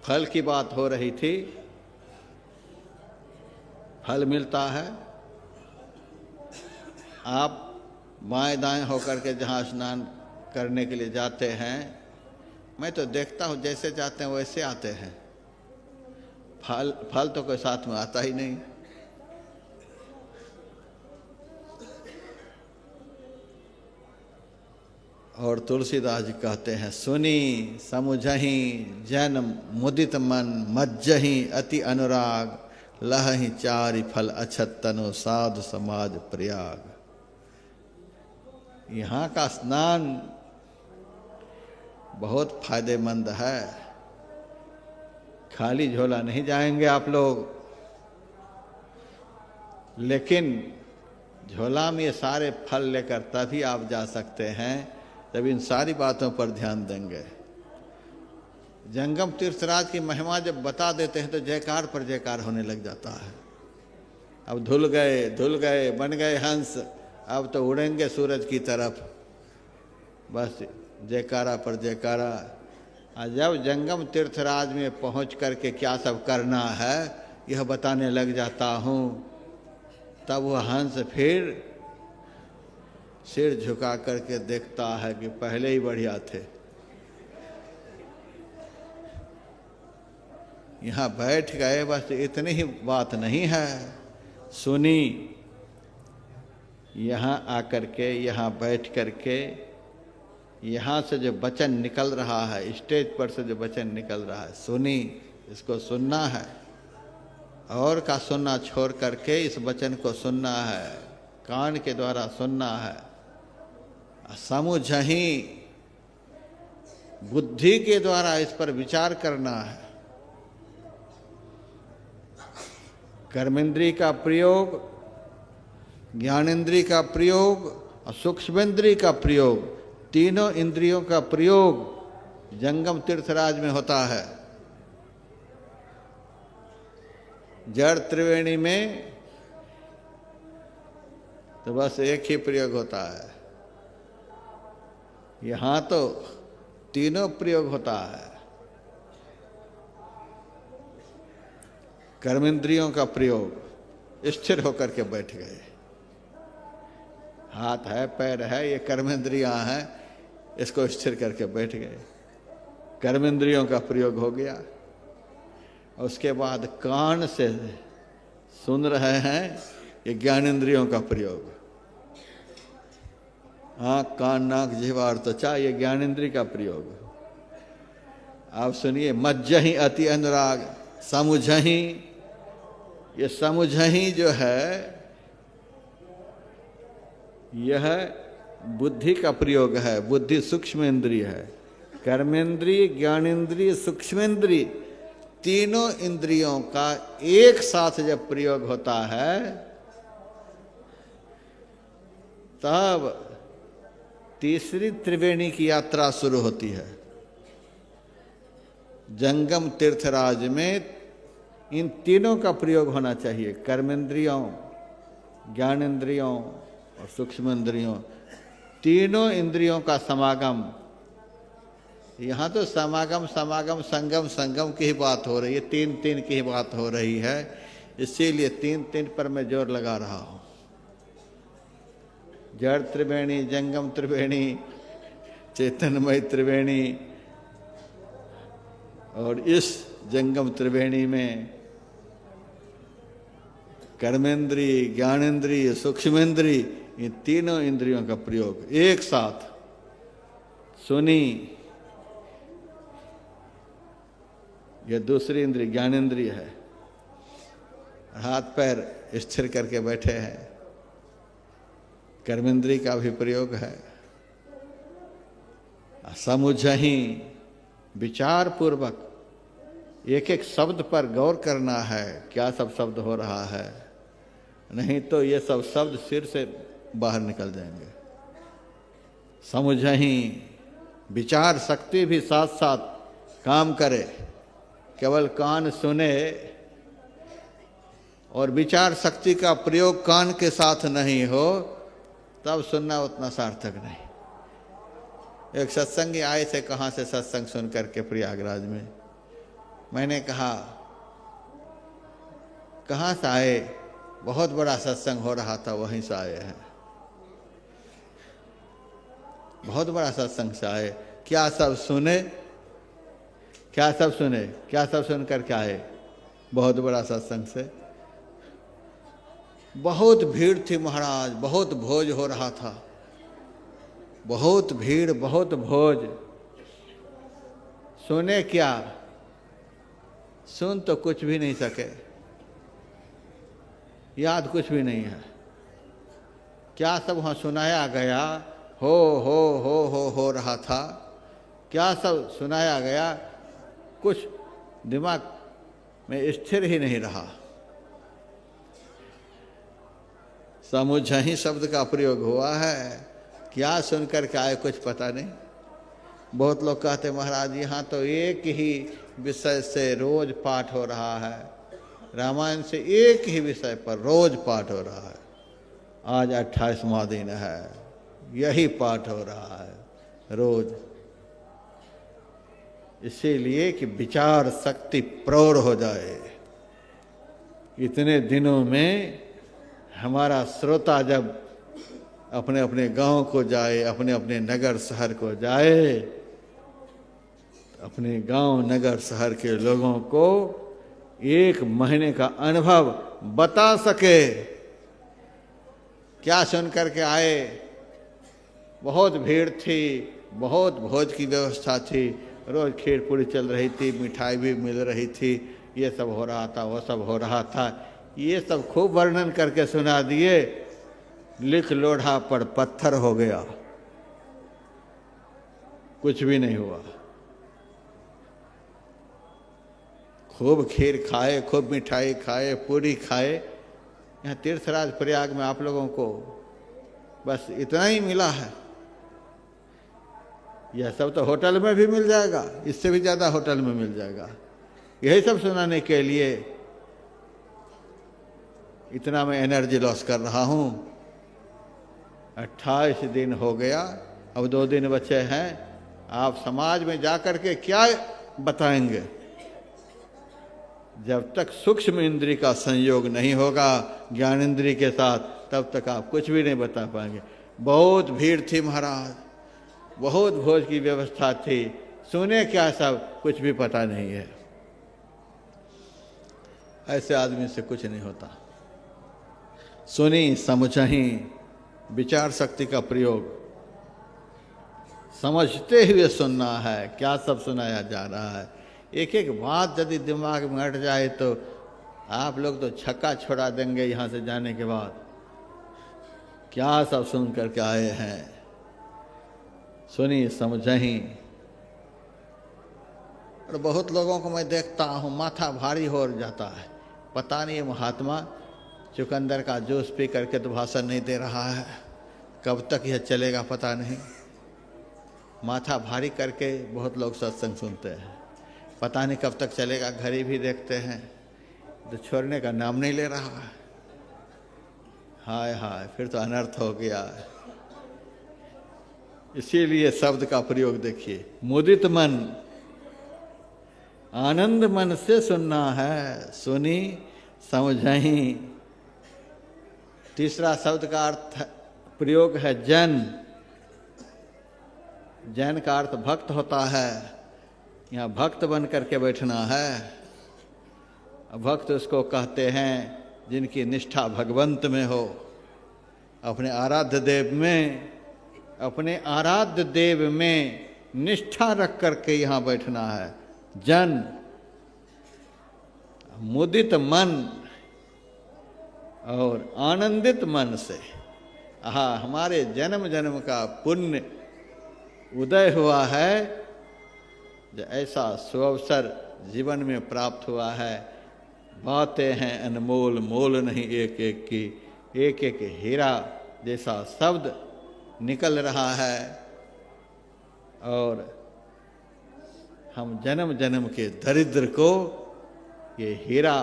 फल की बात हो रही थी। फल मिलता है। आप बाएं दाएं होकर के जहाँ स्नान करने के लिए जाते हैं, मैं तो देखता हूँ जैसे जाते हैं वैसे आते हैं, फल तो कोई साथ में आता ही नहीं। और तुलसीदास जी कहते हैं, सुनी समुझही जैन मुदित मन मज्जही अति अनुराग, लहहि चारि फल अछत तनु साधु समाज प्रयाग। यहाँ का स्नान बहुत फायदेमंद है। खाली झोला नहीं जाएंगे आप लोग, लेकिन झोला में ये सारे फल लेकर तभी आप जा सकते हैं जब इन सारी बातों पर ध्यान देंगे। जंगम तीर्थराज की महिमा जब बता देते हैं तो जयकार पर जयकार होने लग जाता है। अब धुल गए बन गए हंस, अब तो उड़ेंगे सूरज की तरफ, बस जयकारा पर जयकारा। और जब जंगम तीर्थराज में पहुंच करके क्या सब करना है यह बताने लग जाता हूँ, तब वह हंस फिर सिर झुका करके देखता है कि पहले ही बढ़िया थे। यहाँ बैठ गए, बस इतनी ही बात नहीं है। सुनी, यहाँ आकर के, यहाँ बैठ करके, यहाँ से जो वचन निकल रहा है, स्टेज पर से जो वचन निकल रहा है, सुनी, इसको सुनना है। और का सुनना छोड़ करके इस वचन को सुनना है, कान के द्वारा सुनना है। समुझही, बुद्धि के द्वारा इस पर विचार करना है। कर्मेंद्रिय का प्रयोग, ज्ञानेंद्रिय का प्रयोग और सूक्ष्मेंद्रिय का प्रयोग, तीनों इंद्रियों का प्रयोग जंगम तीर्थराज में होता है। जड़ त्रिवेणी में तो बस एक ही प्रयोग होता है, यहाँ तो तीनों प्रयोग होता है। कर्मेंद्रियों का प्रयोग, स्थिर होकर के बैठ गए, हाथ है पैर है ये कर्मेंद्रियां हैं, इसको स्थिर करके बैठ गए, कर्मेंद्रियों का प्रयोग हो गया। उसके बाद कान से सुन रहे हैं, ये ज्ञानेंद्रियों का प्रयोग। आँख कान नाक जिह्वा और त्वचा, ये ज्ञानेंद्रिय का प्रयोग। आप सुनिए, मज्जही अति अनुराग, समुझही, ये समुझही जो है यह बुद्धि का प्रयोग है। बुद्धि सूक्ष्म इंद्रिय है। कर्मेंद्रिय, ज्ञानेंद्रिय, सूक्ष्मेंद्रिय, तीनों इंद्रियों का एक साथ जब प्रयोग होता है तब तीसरी त्रिवेणी की यात्रा शुरू होती है। जंगम तीर्थराज में इन तीनों का प्रयोग होना चाहिए, कर्मेंद्रियों, ज्ञानेंद्रियों और सूक्ष्मेंद्रियों, तीनों इंद्रियों का समागम। यहाँ तो समागम समागम संगम संगम की ही बात हो रही है, तीन तीन की ही बात हो रही है, इसीलिए तीन तीन पर मैं जोर लगा रहा हूँ। जड़ त्रिवेणी, जंगम त्रिवेणी, चैतन्यमय त्रिवेणी, और इस जंगम त्रिवेणी में कर्मेंद्रिय, ज्ञानेंद्रिय, सूक्ष्मेंद्रिय, ये तीनों इंद्रियों का प्रयोग एक साथ। सुनी, यह दूसरी इंद्रिय ज्ञानेंद्रिय है, हाथ पैर स्थिर करके बैठे हैं, कर्मेंद्रिय का भी प्रयोग है। समुझही, विचार पूर्वक एक एक शब्द पर गौर करना है, क्या सब शब्द हो रहा है, नहीं तो ये सब शब्द सिर से बाहर निकल जाएंगे। समुझही, विचार शक्ति भी साथ साथ काम करे, केवल कान सुने और विचार शक्ति का प्रयोग कान के साथ नहीं हो तब सुनना उतना सार्थक नहीं। एक सत्संगी आए थे, कहाँ से सत्संग सुन करके प्रयागराज में। मैंने कहा कहाँ से आए? बहुत बड़ा सत्संग हो रहा था, वहीं से आए हैं। बहुत बड़ा सत्संग से आए। क्या सब सुने, क्या सब सुने, क्या सब सुनकर क्या आए? बहुत बड़ा सत्संग से। बहुत भीड़ थी महाराज, बहुत भोज हो रहा था, बहुत भीड़, बहुत भोज। सुने क्या? सुन तो कुछ भी नहीं सके, याद कुछ भी नहीं है। क्या सब वहाँ सुनाया गया, हो रहा था, क्या सब सुनाया गया, कुछ दिमाग में स्थिर ही नहीं रहा। समुझहि शब्द का प्रयोग हुआ है, क्या सुनकर के आए कुछ पता नहीं। बहुत लोग कहते महाराज यहाँ तो एक ही विषय से रोज पाठ हो रहा है, रामायण से एक ही विषय पर रोज पाठ हो रहा है। आज 28वां दिन है, यही पाठ हो रहा है रोज। इसीलिए कि विचार शक्ति प्रौढ़ हो जाए। इतने दिनों में हमारा श्रोता जब अपने अपने गांव को जाए, अपने अपने नगर शहर को जाए, अपने गांव नगर शहर के लोगों को 1 महीने का अनुभव बता सके। क्या सुन करके आए? बहुत भीड़ थी, बहुत भोज की व्यवस्था थी, रोज खीर पूरी चल रही थी, मिठाई भी मिल रही थी, ये सब हो रहा था, वो सब हो रहा था। ये सब खूब वर्णन करके सुना दिए, लिख लोढ़ा पर पत्थर हो गया, कुछ भी नहीं हुआ। खूब खीर खाए, खूब मिठाई खाए, पूरी खाए। यहाँ तीर्थराज प्रयाग में आप लोगों को बस इतना ही मिला है। यह सब तो होटल में भी मिल जाएगा, इससे भी ज़्यादा होटल में मिल जाएगा। यही सब सुनाने के लिए इतना मैं एनर्जी लॉस कर रहा हूँ। 28 दिन हो गया, अब 2 दिन बचे हैं। आप समाज में जाकर के क्या बताएंगे? जब तक सूक्ष्म इंद्रिय का संयोग नहीं होगा ज्ञान इंद्रिय के साथ, तब तक आप कुछ भी नहीं बता पाएंगे। बहुत भीड़ थी महाराज, बहुत भोज की व्यवस्था थी, सुने क्या सब कुछ भी पता नहीं है। ऐसे आदमी से कुछ नहीं होता। सुनी समझही, विचार शक्ति का प्रयोग, समझते हुए सुनना है क्या सब सुनाया जा रहा है। एक एक बात यदि दिमाग में अट जाए तो आप लोग तो छक्का छोड़ा देंगे यहाँ से जाने के बाद। क्या सब सुन करके आए हैं, सुनी समझही। और बहुत लोगों को मैं देखता हूँ माथा भारी हो जाता है, पता नहीं महात्मा चुकंदर का जूस पी करके तो भाषण नहीं दे रहा है, कब तक यह चलेगा पता नहीं। माथा भारी करके बहुत लोग सत्संग सुनते हैं, पता नहीं कब तक चलेगा। घड़ी भी देखते हैं तो छोड़ने का नाम नहीं ले रहा है। हाय हाय, फिर तो अनर्थ हो गया। इसीलिए शब्द का प्रयोग देखिए, मुदित मन, आनंद मन से सुनना है, सुनी समझही। तीसरा शब्द का अर्थ प्रयोग है जन। जन का अर्थ भक्त होता है। यहाँ भक्त बन करके बैठना है। भक्त उसको कहते हैं जिनकी निष्ठा भगवंत में हो, अपने आराध्य देव में, अपने आराध्य देव में निष्ठा रख करके यहाँ बैठना है। जन, मुदित मन और आनंदित मन से। हमारे जन्म जन्म का पुण्य उदय हुआ है, जो ऐसा सुअवसर जीवन में प्राप्त हुआ है। बातें हैं अनमोल, मोल नहीं एक एक की, एक एक हीरा जैसा शब्द निकल रहा है। और हम जन्म जन्म के दरिद्र को ये हीरा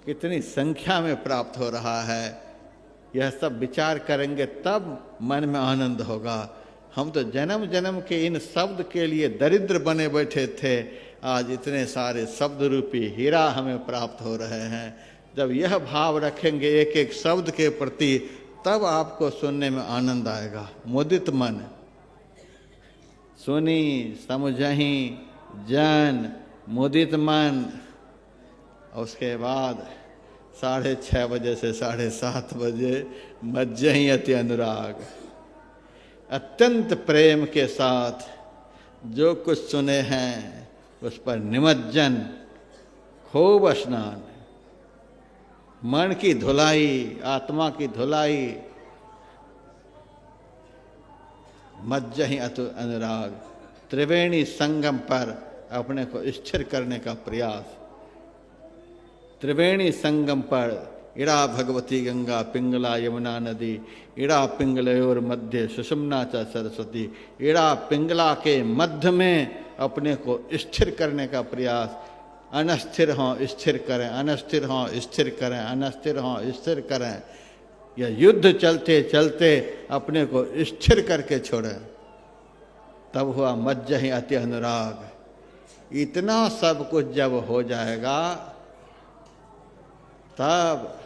कितनी संख्या में प्राप्त हो रहा है, यह सब विचार करेंगे तब मन में आनंद होगा। हम तो जन्म जन्म के इन शब्द के लिए दरिद्र बने बैठे थे, आज इतने सारे शब्द रूपी हीरा हमें प्राप्त हो रहे हैं। जब यह भाव रखेंगे एक एक शब्द के प्रति, तब आपको सुनने में आनंद आएगा। मुदित मन सुनी समझही जन, मुदित मन। और उसके बाद 6:30 बजे से 7:30 बजे मज्जहि अति अनुराग, अत्यंत प्रेम के साथ जो कुछ सुने हैं उस पर निमज्जन, खूब स्नान, मन की धुलाई, आत्मा की धुलाई, मज्जहि अति अनुराग, त्रिवेणी संगम पर अपने को स्थिर करने का प्रयास। त्रिवेणी संगम पर इड़ा भगवती गंगा पिंगला यमुना नदी, इड़ा पिंगलयोर मध्य सुषुम्ना च सरस्वती। इड़ा पिंगला के मध्य में अपने को स्थिर करने का प्रयास। अनस्थिर हों स्थिर करें, अनस्थिर हों स्थिर करें, अनस्थिर हों स्थिर करें। यह युद्ध चलते चलते अपने को स्थिर करके छोड़ें, तब हुआ मज्जहि अति अनुराग। इतना सब कुछ जब हो जाएगा तब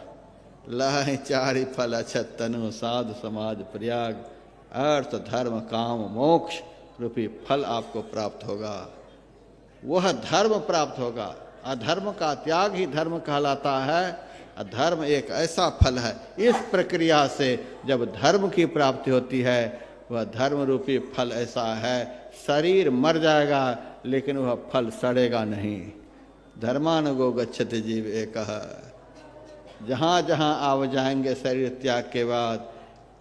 लह चारि फल अछत तनु, साधु समाज प्रयाग। अर्थ धर्म काम मोक्ष रूपी फल आपको प्राप्त होगा। वह धर्म प्राप्त होगा। अधर्म का त्याग ही धर्म कहलाता है। अधर्म एक ऐसा फल है। इस प्रक्रिया से जब धर्म की प्राप्ति होती है, वह धर्म रूपी फल ऐसा है, शरीर मर जाएगा लेकिन वह फल सड़ेगा नहीं। धर्मानुगो गच्छति जीव एकः। जहाँ जहाँ आप जाएंगे शरीर त्याग के बाद,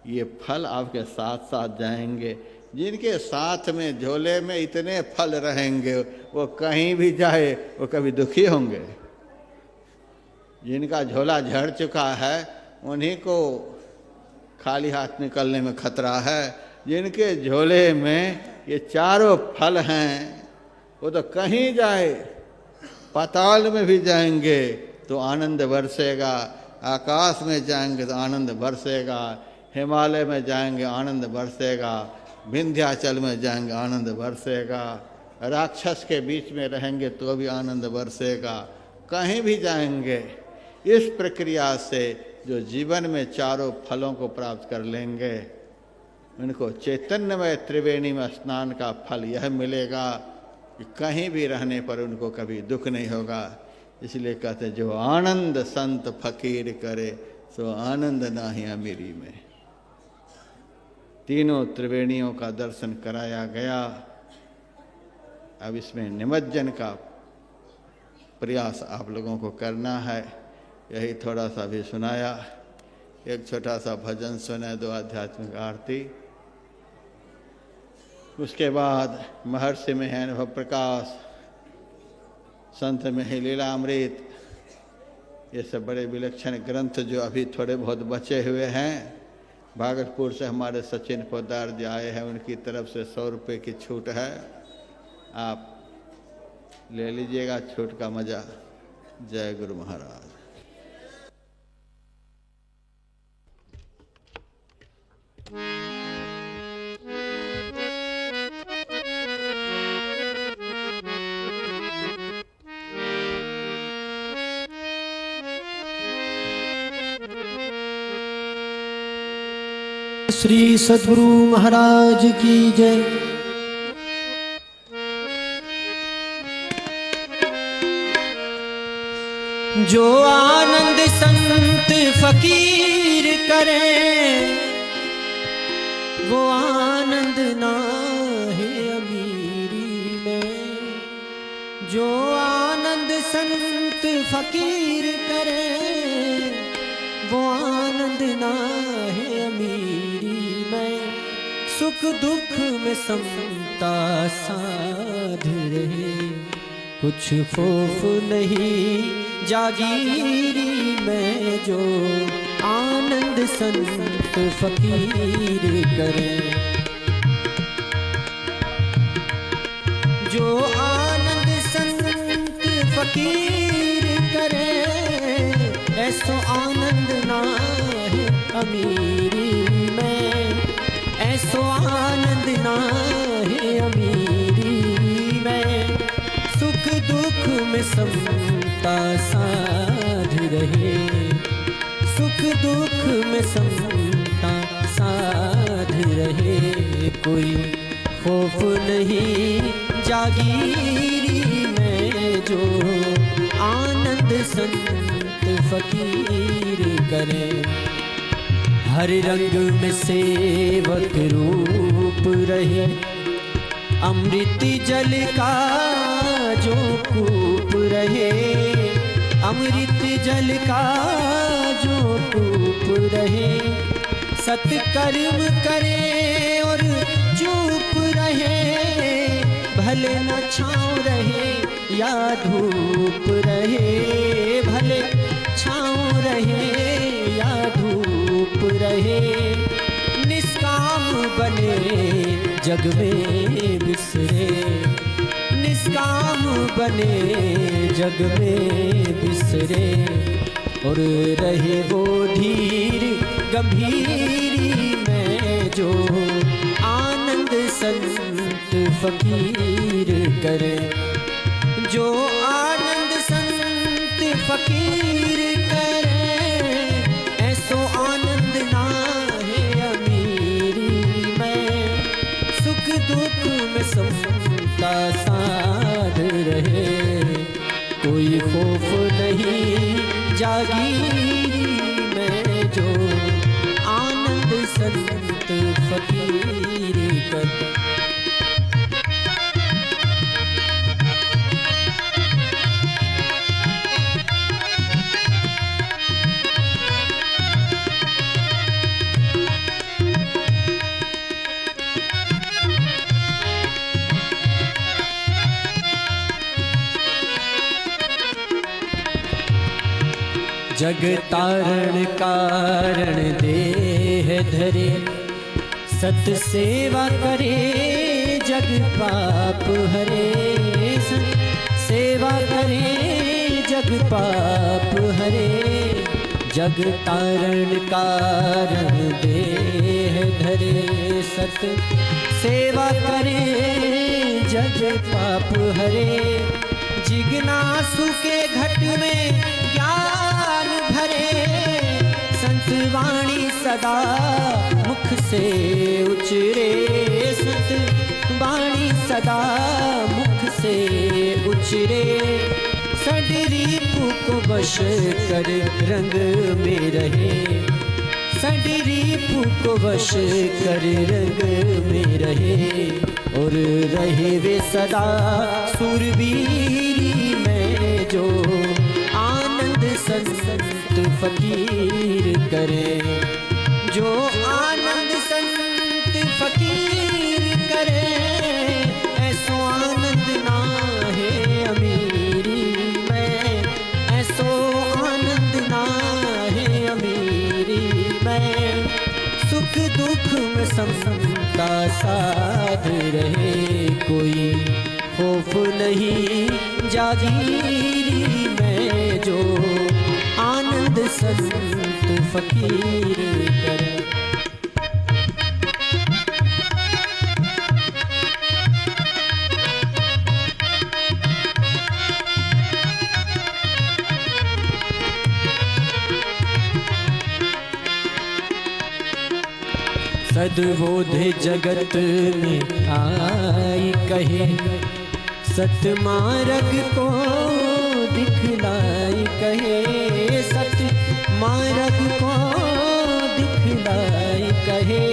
ये फल आपके साथ साथ जाएंगे। जिनके साथ में झोले में इतने फल रहेंगे, वो कहीं भी जाए वो कभी दुखी होंगे। जिनका झोला झड़ चुका है उन्हीं को खाली हाथ निकलने में खतरा है। जिनके झोले में ये चारों फल हैं, वो तो कहीं जाए, पाताल में भी जाएंगे तो आनंद बरसेगा, आकाश में जाएंगे तो आनंद बरसेगा, हिमालय में जाएंगे आनंद बरसेगा, विंध्याचल में जाएंगे आनंद बरसेगा, राक्षस के बीच में रहेंगे तो भी आनंद बरसेगा, कहीं भी जाएंगे। इस प्रक्रिया से जो जीवन में चारों फलों को प्राप्त कर लेंगे, उनको चैतन्यमय त्रिवेणी में स्नान का फल यह मिलेगा कि कहीं भी रहने पर उनको कभी दुख नहीं होगा। इसलिए कहते हैं जो आनंद संत फकीर करे, सो आनंद नाही अमीरी में। तीनों त्रिवेणियों का दर्शन कराया गया। अब इसमें निमज्जन का प्रयास आप लोगों को करना है। यही थोड़ा सा भी सुनाया। एक छोटा सा भजन सुने, 2 आध्यात्मिक आरती। उसके बाद महर्षि में है अनुभव प्रकाश, संत में है लीलामृत। ये सब बड़े विलक्षण ग्रंथ जो अभी थोड़े बहुत बचे हुए हैं। भागलपुर से हमारे सचिन पोद्दार जी आए हैं, उनकी तरफ से 100 रुपये की छूट है, आप ले लीजिएगा, छूट का मजा। जय गुरु महाराज। श्री सद्गुरु महाराज की जय। जो आनंद संत फकीर करे, वो आनंद ना है अमीरी में। जो आनंद संत फकीर करे, वो आनंद ना है अमीरी में। सुख दुख में समता साध रहे, कुछ खौफ नहीं जागीरी में। जो आनंद संत फकीर करे, जो आनंद संत फकीर करे, ऐसो आनंद ना है अमीरी में। ऐसो आनंद ना है अमीरी में। सुख दुख में समता साध रहे, सुख दुख में समता साध रहे, कोई खौफ नहीं जागीरी में, जो आनंद संत फकीर करे। हर रंग में सेवक रूप रहे, अमृत जल का जो कूप रहे, अमृत जल का जो कूप रहे, सत्कर्म करे और चुप रहे, भले न छाँव रहे या धूप रहे, भले छाँव रहे या धूप रहे, निष्काम बने जग में बिसरे, निष्काम बने जग में बिसरे, और रहे वो धीर गंभीरी में, जो आनंद संत फकीर करे, जो आनंद संत फकीर करे, ऐसो आनंद ना है अमीरी में, सुख दुख में समता साध रहे, कोई खौफ नहीं जागीरी में, जो आनंद संत फकीर करे। जग तारण कारण देह धरे, सत सेवा करे जग पाप हरे, सत सेवा करे जग पाप हरे, जग तारण कारण देह धरे, सत सेवा करे जग पाप हरे, जिज्ञासु के घट में ज्ञान भरे, संत वाणी सदा मुख से उचरे, संत वाणी सदा मुख से उचरे, सडरीप को वश कर रंग में रहे, सडरीप को वश कर रंग में रहे, और रहे वे सदा सुरवीरी में, जो आनंद संत फकीर करे, जो आनंद संत फकीर करे, ऐसो आनंद ना है अमीरी में, ऐसो आनंद ना है अमीरी में, सुख दुख में समता साध रहे, कोई खौफ नहीं जागीरी में, जो आनंद संत फकीर करे। सद्बोध जगत में आई कहे, सतमार्ग को दिखलाई कहे, सतमार्ग को दिखलाई कहे,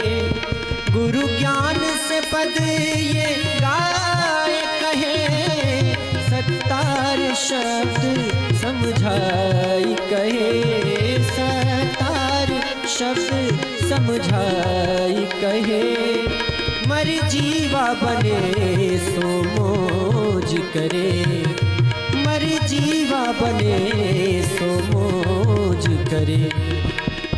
गुरु ज्ञान से पद ये गाय कहे, सत्तार शब्द समझाई कहे, सत्तार शब्द समझाई कहे, मर जीवा बने सो मौज करे, मर जीवा बने सो मौज करे,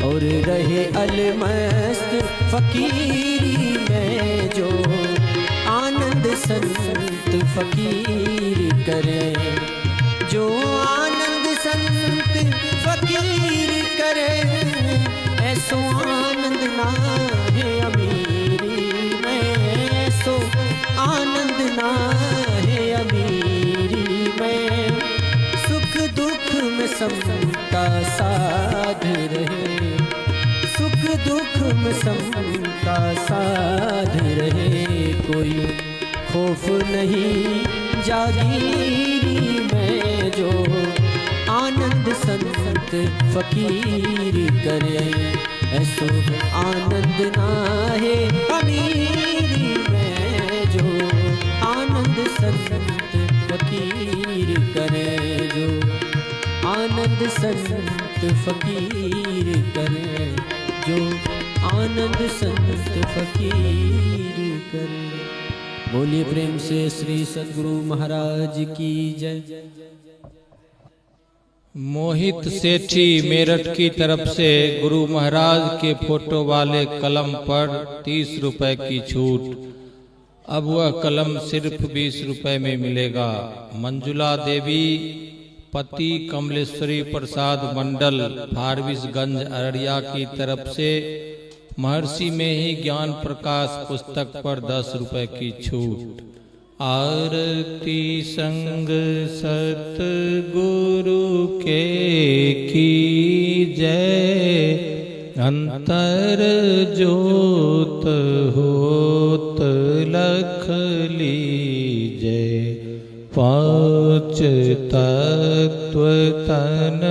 और रहे अलमस्त फकीरी में, जो आनंद संत फकीर करे, जो आनंद संत फकीर करे, ऐसो आनंद ना है अमीरी में, ऐसो आनंद ना है अमीरी में, सुख दुख में समता का साध रहे, सुख दुख में सबका साध रहे। कोई खौफ नहीं जागीरी में, जो आनंद संत फकीर करे। ऐसो आनंद ना है अमीरी में, जो आनंद संत फकीर करे। जो आनंद संत फकीर करे, जो आनंद संत फकीर करे। बोलिए प्रेम से श्री सद्गुरु महाराज की जय। मोहित सेठी मेरठ की तरफ से गुरु महाराज के फोटो वाले कलम पर 30 रुपए की छूट। अब वह कलम सिर्फ 20 रुपए में मिलेगा। मंजुला देवी, पति कमलेश्वरी प्रसाद मंडल, फारबिसगंज अररिया की तरफ से महर्षि में ही ज्ञान प्रकाश पुस्तक पर 10 रुपए की छूट। आरती संग सतगुरु के कीजय, अंतर ज्योत होत लख लीजय। पांच तत्व तन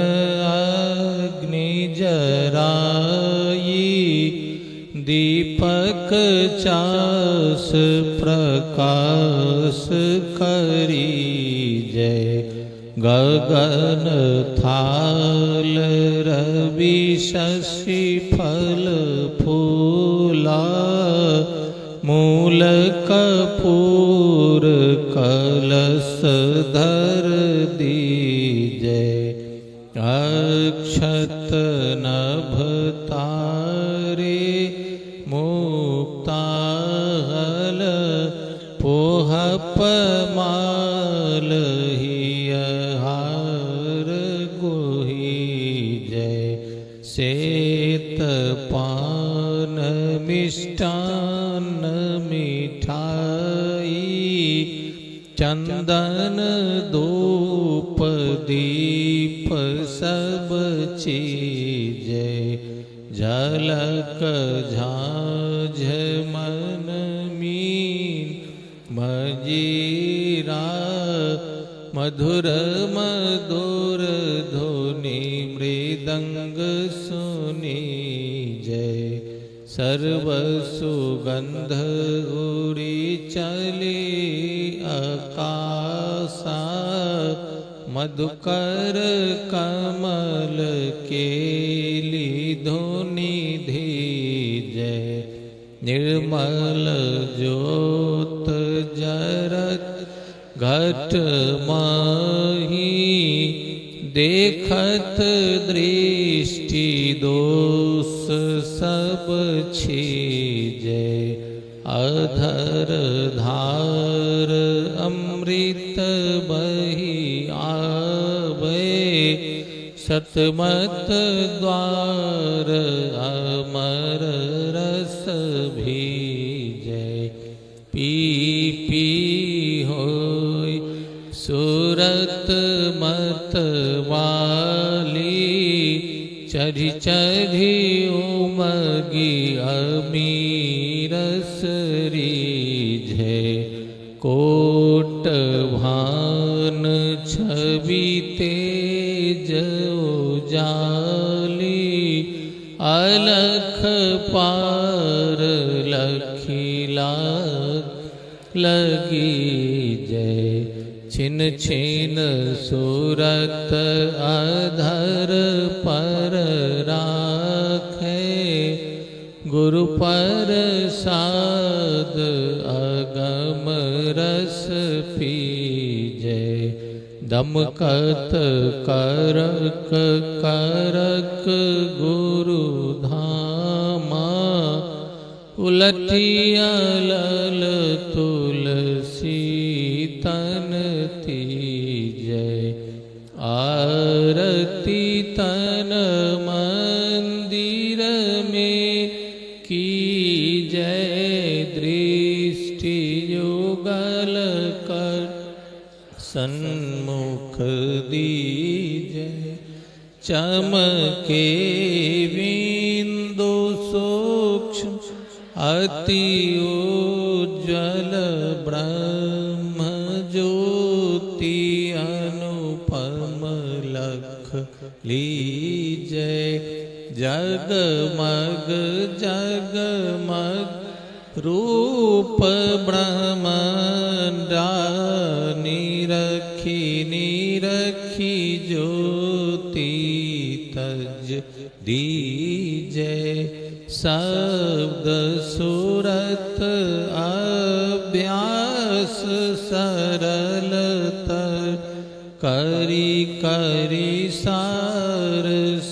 अग्नि जराई, दीपक चास प्रकाश करी जय। गगन थाल रवि शशि फल फूला, मूल कपूर कलश धर दीजय। अक्षत नभ तारे मुक्ताहल, पोहप माल हियहार गोही जय। सेत पान मिष्टान मिठाई, चंदन धूप दीप सब चीजय। झलक झांझ मन मीन मजीरा, मधुर मधुर ध्वनि मृदंग सुनी जय। सर्व सुगंध उड़ी चली आकाशा, मधुकर कमल केली धुनि धीजय। निर्मल ज्योत जरत घट माही, देखत दृष्टि दोष सब छीजय। अधर धार अमृत बही आवे, सतमत द्वार अमर रस भीजय। पी पी होय सूरत मत वाली, चढ़ी चढ़ी उमगी अमीरस रीझै। कोट भान छवि तेज उजाली, अलख पार लखीला लगी जय। छिन छिन सूरत अधर पर राखे, गुरु पर साद अगम रस पीजै। दमकत करक करक गुरु धामा, उलटिया लल तुलसी तन तीजै। आरती तन मंदिर में की जय, दृष्टि युगल कर सन्मुख दीजै। चमके बिंदु सूक्ष्म अति उज्ज्वल ब्रह्म ज्योति अनुपम लख लीजय जगमग जगमग रूप ब्रह्मांडा निरखी निरखी ज्योति तज दीजय शब्द सुरत अभ्यास सरलतर करी करी सार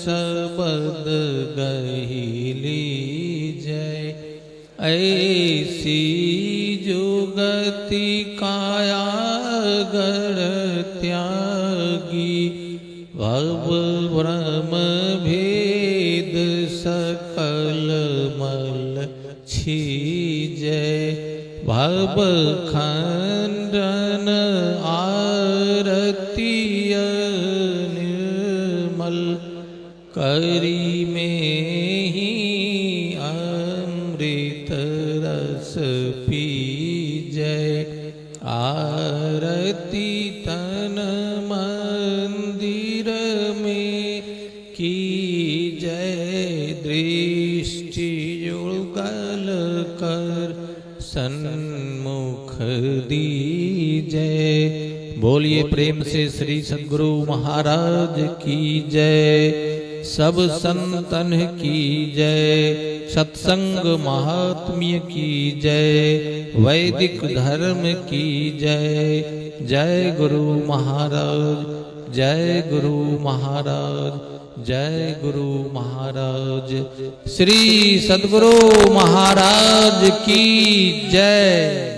शब्द गहिली जय ऐसी जुगति काया गढ़ त्यागी भव ब्रह्म भेद सकल मल छीजय भव खंडन आरती निर्मल करी में ही अमृत रस पीजय आरती तन मंदिर में की जय दृष्टि युगल कर सन्मुख दीजय। बोलिए प्रेम से श्री सद्गुरु महाराज की जय। सब संतन की जय। सत्संग महात्म्य की जय। वैदिक धर्म की जय। जय गुरु महाराज, जय गुरु महाराज, जय गुरु महाराज। श्री सद्गुरु महाराज की जय।